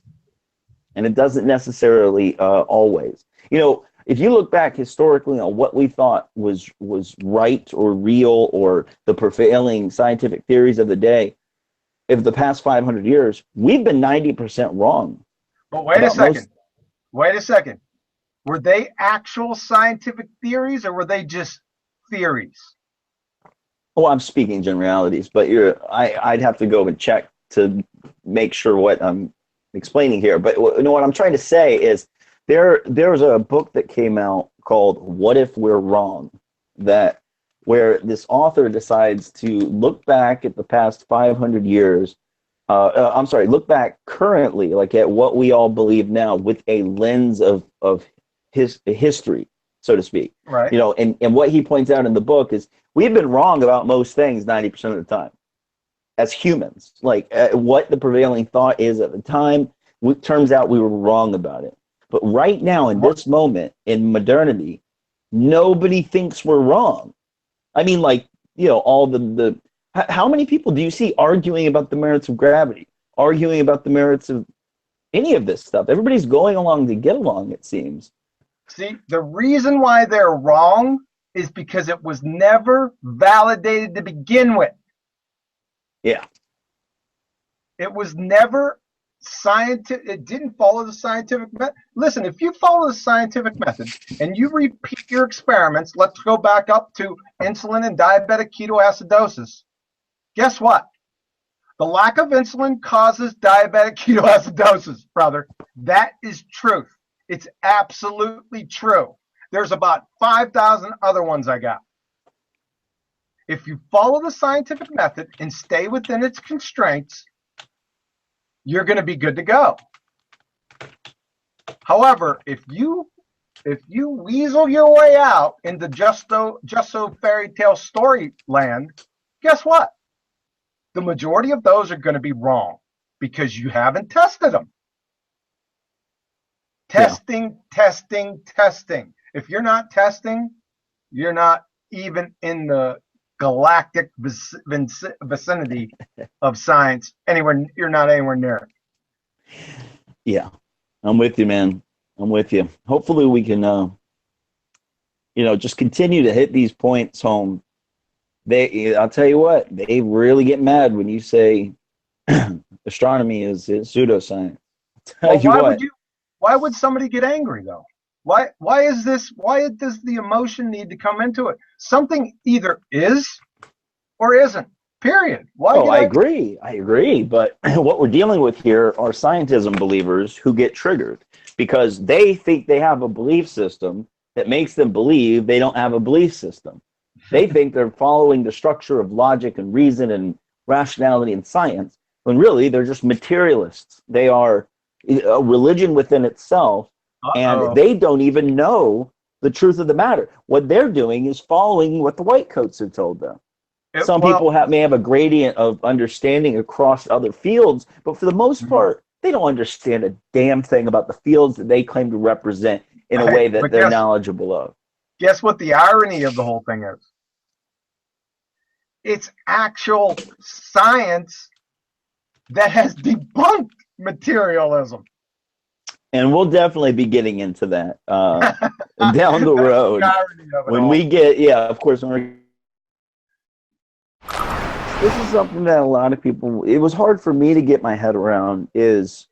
And it doesn't necessarily always. If you look back historically on what we thought was right or real or the prevailing scientific theories of the day, of the past 500 years, we've been 90% wrong. But wait a second. Wait a second. Were they actual scientific theories or were they just theories? Well, I'm speaking generalities, but I'd have to go and check to make sure what I'm explaining here. But what I'm trying to say is there's a book that came out called What If We're Wrong, where this author decides to look back at the past 500 years. Look back currently, like at what we all believe now with a lens of history, so to speak. Right. And what he points out in the book is we've been wrong about most things 90% of the time. As humans, like what the prevailing thought is at the time, turns out we were wrong about it. But right now, in this moment, in modernity, nobody thinks we're wrong. I mean, how many people do you see arguing about the merits of gravity, arguing about the merits of any of this stuff? Everybody's going along to get along, it seems. See, the reason why they're wrong is because it was never validated to begin with. Yeah. It was never scientific. It didn't follow the scientific method. Listen, if you follow the scientific method and you repeat your experiments, let's go back up to insulin and diabetic ketoacidosis. Guess what? The lack of insulin causes diabetic ketoacidosis, brother. That is truth. It's absolutely true. There's about 5,000 other ones I got. If you follow the scientific method and stay within its constraints, you're going to be good to go. However, if you weasel your way out into just so fairy tale story land, guess what? The majority of those are going to be wrong because you haven't tested them. Testing. If you're not testing, you're not even in the galactic vicinity of science anywhere. You're not anywhere near it. Yeah, I'm with you, man. I'm with you. Hopefully we can just continue to hit these points home. I'll tell you what, they really get mad when you say astronomy is pseudoscience. Why would somebody get angry though? Why does the emotion need to come into it? Something either is or isn't. Period. I agree. But what we're dealing with here are scientism believers who get triggered because they think they have a belief system that makes them believe they don't have a belief system. They think they're following the structure of logic and reason and rationality and science, when really they're just materialists. They are a religion within itself. And they don't even know the truth of the matter. What they're doing is following what the white coats have told them. Some well, people may have a gradient of understanding across other fields, but for the most part, they don't understand a damn thing about the fields that they claim to represent in a hey, way that but they're knowledgeable of. guess what the irony of the whole thing is? It's actual science that has debunked materialism. And we'll definitely be getting into that down the road. The irony of it When all. we get, yeah, of course, this is something that a lot of people, it was hard for me to get my head around, is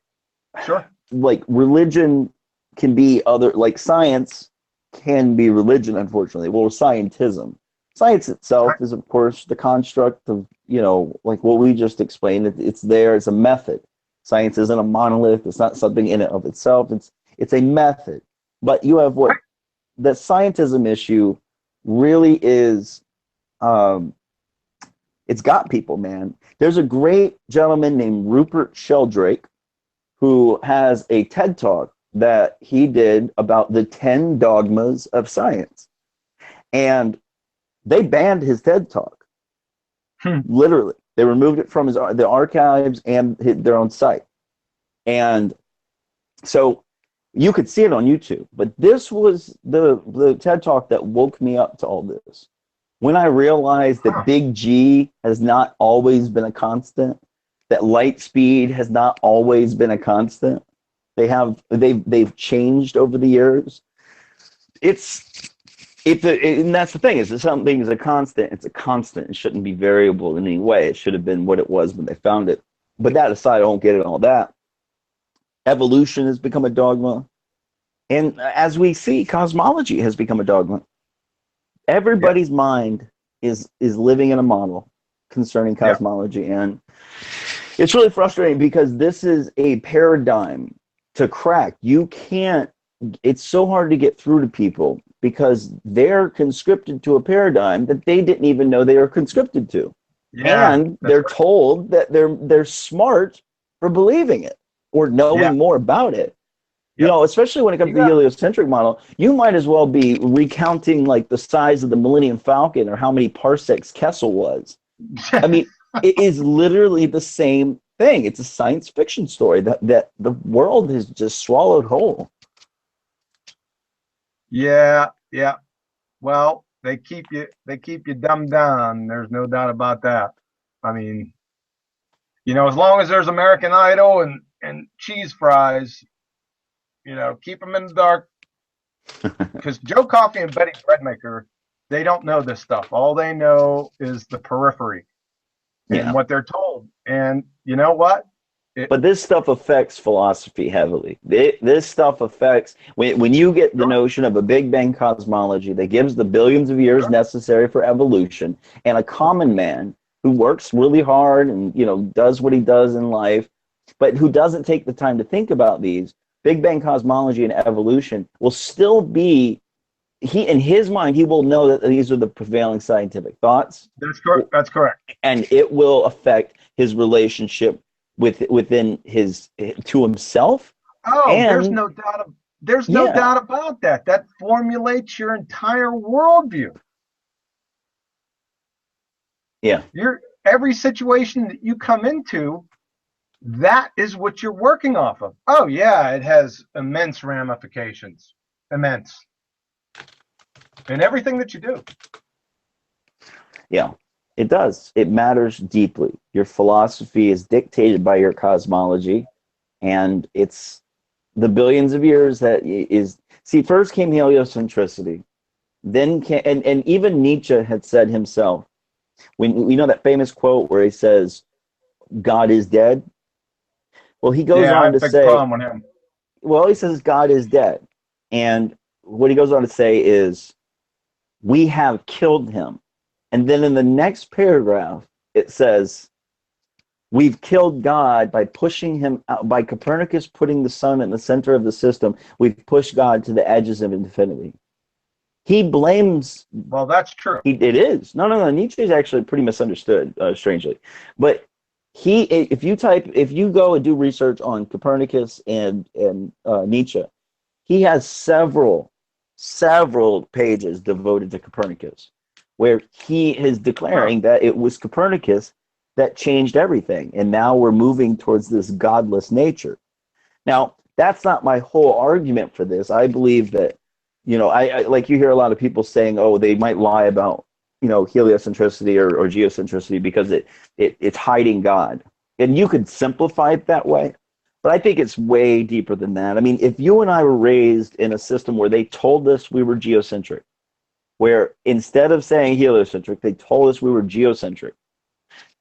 Sure. like religion can be other, like science can be religion, unfortunately. Well, scientism. Science itself is, of course, the construct of, you know, like what we just explained. It's there, it's a method. Science isn't a monolith. It's not something in and of itself. It's a method. But you have what the scientism issue really is. It's got people, man. There's a great gentleman named Rupert Sheldrake who has a TED Talk that he did about the 10 dogmas of science. And they banned his TED Talk. Literally. They removed it from the archives and their own site. And so you could see it on YouTube. But this was the TED Talk that woke me up to all this. When I realized that big G has not always been a constant, that light speed has not always been a constant. They've changed over the years. And that's the thing, is that something is a constant, it's a constant. It shouldn't be variable in any way. It should have been what it was when they found it. But that aside, I don't get it all that. Evolution has become a dogma. And as we see, cosmology has become a dogma. Everybody's mind is living in a model concerning cosmology. And it's really frustrating because this is a paradigm to crack. It's so hard to get through to people because they're conscripted to a paradigm that they didn't even know they were conscripted to. And they're told that they're smart for believing it or knowing more about it. You know, especially when it comes to the heliocentric model, you might as well be recounting like the size of the Millennium Falcon or how many parsecs Kessel was. I mean, it is literally the same thing. It's a science fiction story that the world has just swallowed whole. Yeah. Well, they keep you dumbed down. There's no doubt about that. I mean, you know, as long as there's American Idol and cheese fries, you know, keep them in the dark. Because Joe Coffey and Betty Breadmaker, they don't know this stuff. All they know is the periphery and what they're told. And you know what? But this stuff affects philosophy heavily. This stuff affects, when you get the notion of a Big Bang cosmology that gives the billions of years necessary for evolution, and a common man who works really hard and, you know, does what he does in life, but who doesn't take the time to think about these, Big Bang cosmology and evolution will still be, in his mind, he will know that these are the prevailing scientific thoughts. That's correct. And it will affect his relationship within to himself. Oh, there's no doubt. There's no doubt about that. That formulates your entire worldview. Yeah. Every situation that you come into, that is what you're working off of. Oh yeah, it has immense ramifications. Immense. In everything that you do. Yeah. It does. It matters deeply. Your philosophy is dictated by your cosmology, and it's the billions of years that is. See, first came heliocentricity, then and even Nietzsche had said himself, when we know that famous quote where he says, "God is dead." Well, he goes on to say, well, he says God is dead, and what he goes on to say is, "We have killed him." And then in the next paragraph, it says, "We've killed God by pushing him out, by Copernicus putting the sun in the center of the system. We've pushed God to the edges of infinity." He blames. Well, that's true. It is. No. Nietzsche is actually pretty misunderstood, strangely. But if you go and do research on Copernicus and Nietzsche, he has several pages devoted to Copernicus. where he is declaring that it was Copernicus that changed everything. And now we're moving towards this godless nature. Now, that's not my whole argument for this. I believe that, I like, you hear a lot of people saying, oh, they might lie about, heliocentricity or geocentricity because it's hiding God. And you could simplify it that way. But I think it's way deeper than that. I mean, if you and I were raised in a system where they told us we were geocentric, where instead of saying heliocentric, they told us we were geocentric,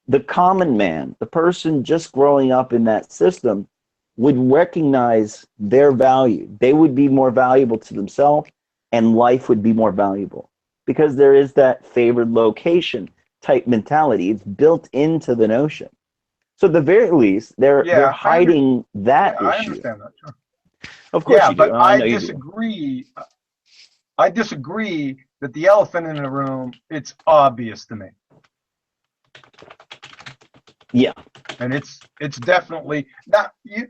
the common man, the person just growing up in that system, would recognize their value. They would be more valuable to themselves, and life would be more valuable. Because there is that favored location type mentality. It's built into the notion. So at the very least, they're hiding that issue. I understand that. Sure. Of course, yeah, you but do. I disagree. I disagree that the elephant in the room, it's obvious to me. Yeah. And it's definitely not you.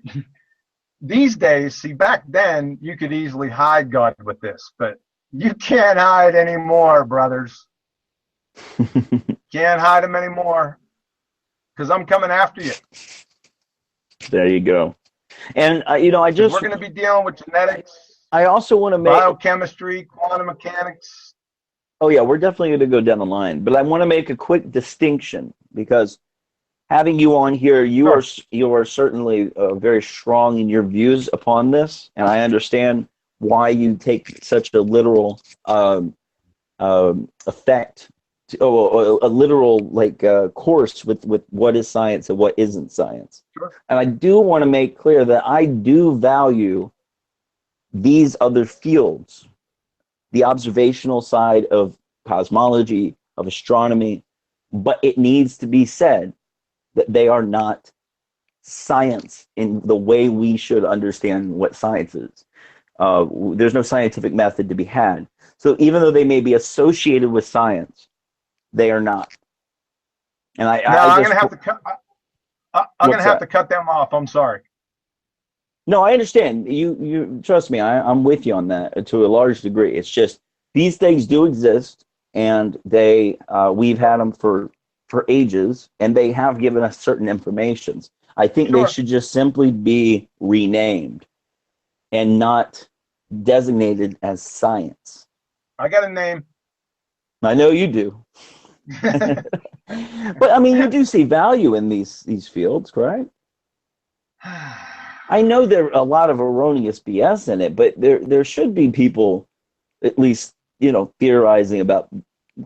These days, see, back then you could easily hide God with this, but you can't hide anymore, brothers. Can't hide him anymore, because I'm coming after you. There you go. And we're going to be dealing with genetics. I also want to make biochemistry, quantum mechanics. Oh yeah, we're definitely going to go down the line, but I want to make a quick distinction because having you on here, you are certainly very strong in your views upon this, and I understand why you take such a literal effect, a literal course with what is science and what isn't science. Sure. And I do want to make clear that I do value these other fields, the observational side of cosmology, of astronomy, but it needs to be said that they are not science in the way we should understand what science is. There's no scientific method to be had. So even though they may be associated with science, they are not. And I'm going to have to cut. I'm going to have to cut them off. I'm sorry. No, I understand. You trust me. I'm with you on that to a large degree. It's just these things do exist, and we've had them for ages, and they have given us certain informations. I think they should just simply be renamed and not designated as science. I got a name. I know you do. But I mean, you do see value in these fields, correct? I know there are a lot of erroneous BS in it, but there should be people at least, theorizing about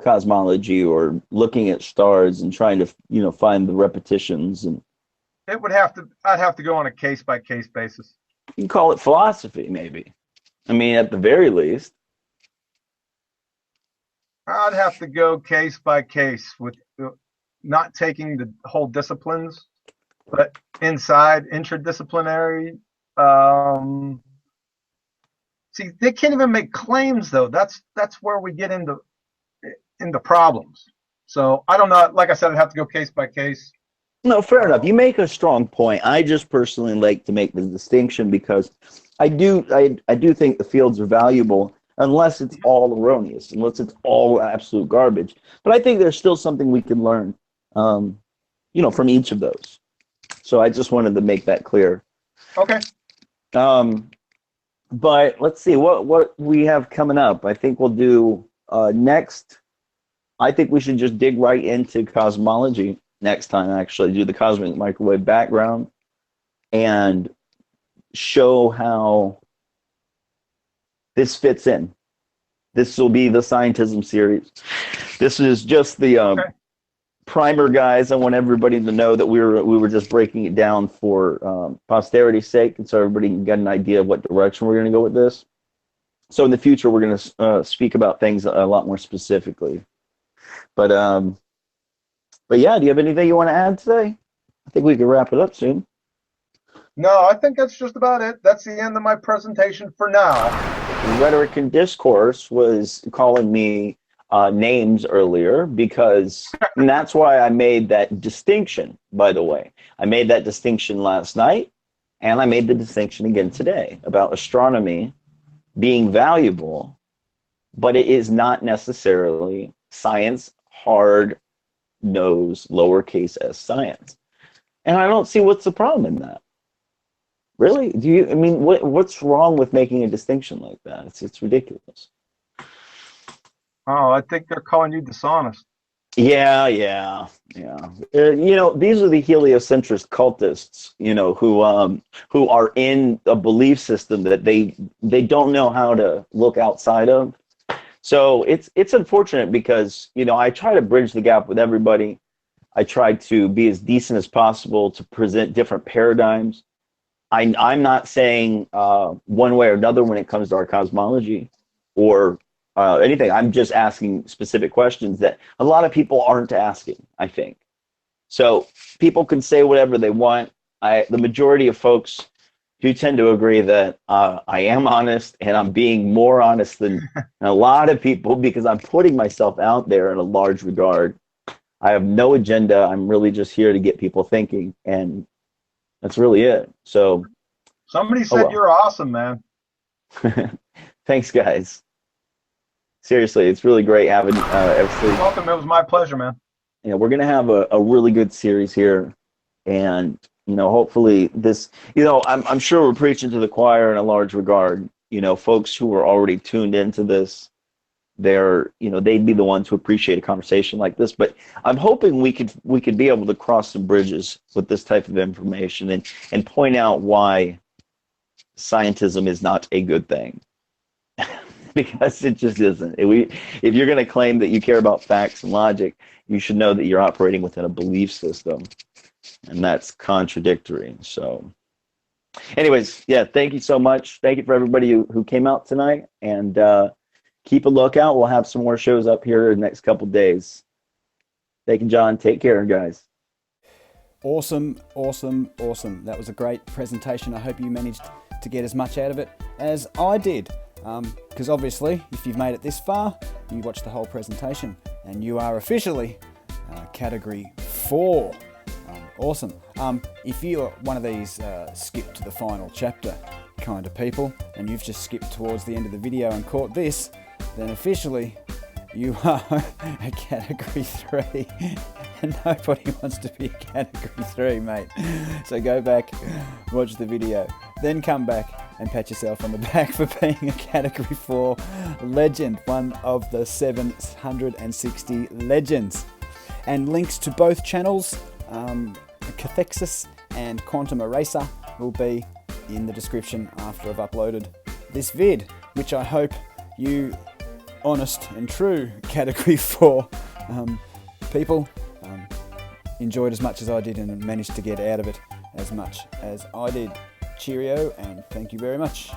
cosmology or looking at stars and trying to, find the repetitions. And I'd have to go on a case by case basis. You can call it philosophy, maybe. I mean, at the very least. I'd have to go case by case with not taking the whole disciplines, but inside interdisciplinary. See, they can't even make claims though. That's where we get into problems. So I don't know. Like I said, I'd have to go case by case. No, fair enough. You make a strong point. I just personally like to make the distinction because I do think the fields are valuable unless it's all erroneous, unless it's all absolute garbage. But I think there's still something we can learn, from each of those. So I just wanted to make that clear. Okay. But let's see what we have coming up. I think we'll do next. I think we should just dig right into cosmology next time. Actually, do the cosmic microwave background and show how this fits in. This will be the scientism series. This is just the primer, guys. I want everybody to know that we were just breaking it down for posterity's sake, and so everybody can get an idea of what direction we're going to go with this. So in the future, we're going to speak about things a lot more specifically. But yeah, do you have anything you want to add today? I think we can wrap it up soon. No, I think that's just about it. That's the end of my presentation for now. Rhetoric and Discourse was calling me names earlier because and that's why I made that distinction, by the way. I made that distinction last night, and I made the distinction again today about astronomy being valuable, but it is not necessarily science, hard nose, lowercase s science. And I don't see what's the problem in that. Really? I mean, what's wrong with making a distinction like that? It's ridiculous. Oh, I think they're calling you dishonest. Yeah. These are the heliocentrist cultists, who are in a belief system that they don't know how to look outside of. So it's unfortunate because, I try to bridge the gap with everybody. I try to be as decent as possible to present different paradigms. I'm not saying one way or another when it comes to our cosmology or anything. I'm just asking specific questions that a lot of people aren't asking, I think. So people can say whatever they want. The majority of folks do tend to agree that I am honest, and I'm being more honest than a lot of people because I'm putting myself out there in a large regard. I have no agenda. I'm really just here to get people thinking, and that's really it. So somebody said you're awesome, man. Thanks, guys. Seriously, it's really great having everything. Welcome. It was my pleasure, man. We're gonna have a really good series here, and hopefully this. I'm sure we're preaching to the choir in a large regard. Folks who are already tuned into this, they'd be the ones who appreciate a conversation like this. But I'm hoping we could be able to cross some bridges with this type of information and point out why scientism is not a good thing. Because it just isn't. If you're going to claim that you care about facts and logic, you should know that you're operating within a belief system, and that's contradictory. So anyways, yeah, thank you so much. Thank you for everybody who came out tonight, and keep a lookout. We'll have some more shows up here in the next couple days. Thank you, John. Take care, guys. Awesome. That was a great presentation. I hope you managed to get as much out of it as I did. Because obviously, if you've made it this far, you watched the whole presentation, and you are officially Category 4. Awesome. If you're one of these skip to the final chapter kind of people, and you've just skipped towards the end of the video and caught this, then officially you are a Category 3. And nobody wants to be a Category 3, mate. So go back, watch the video, then come back and pat yourself on the back for being a Category 4 legend, one of the 760 legends. And links to both channels, Cathexis and Quantum Eraser, will be in the description after I've uploaded this vid, which I hope you honest and true Category 4 people enjoyed as much as I did and managed to get out of it as much as I did. Cheerio, and thank you very much.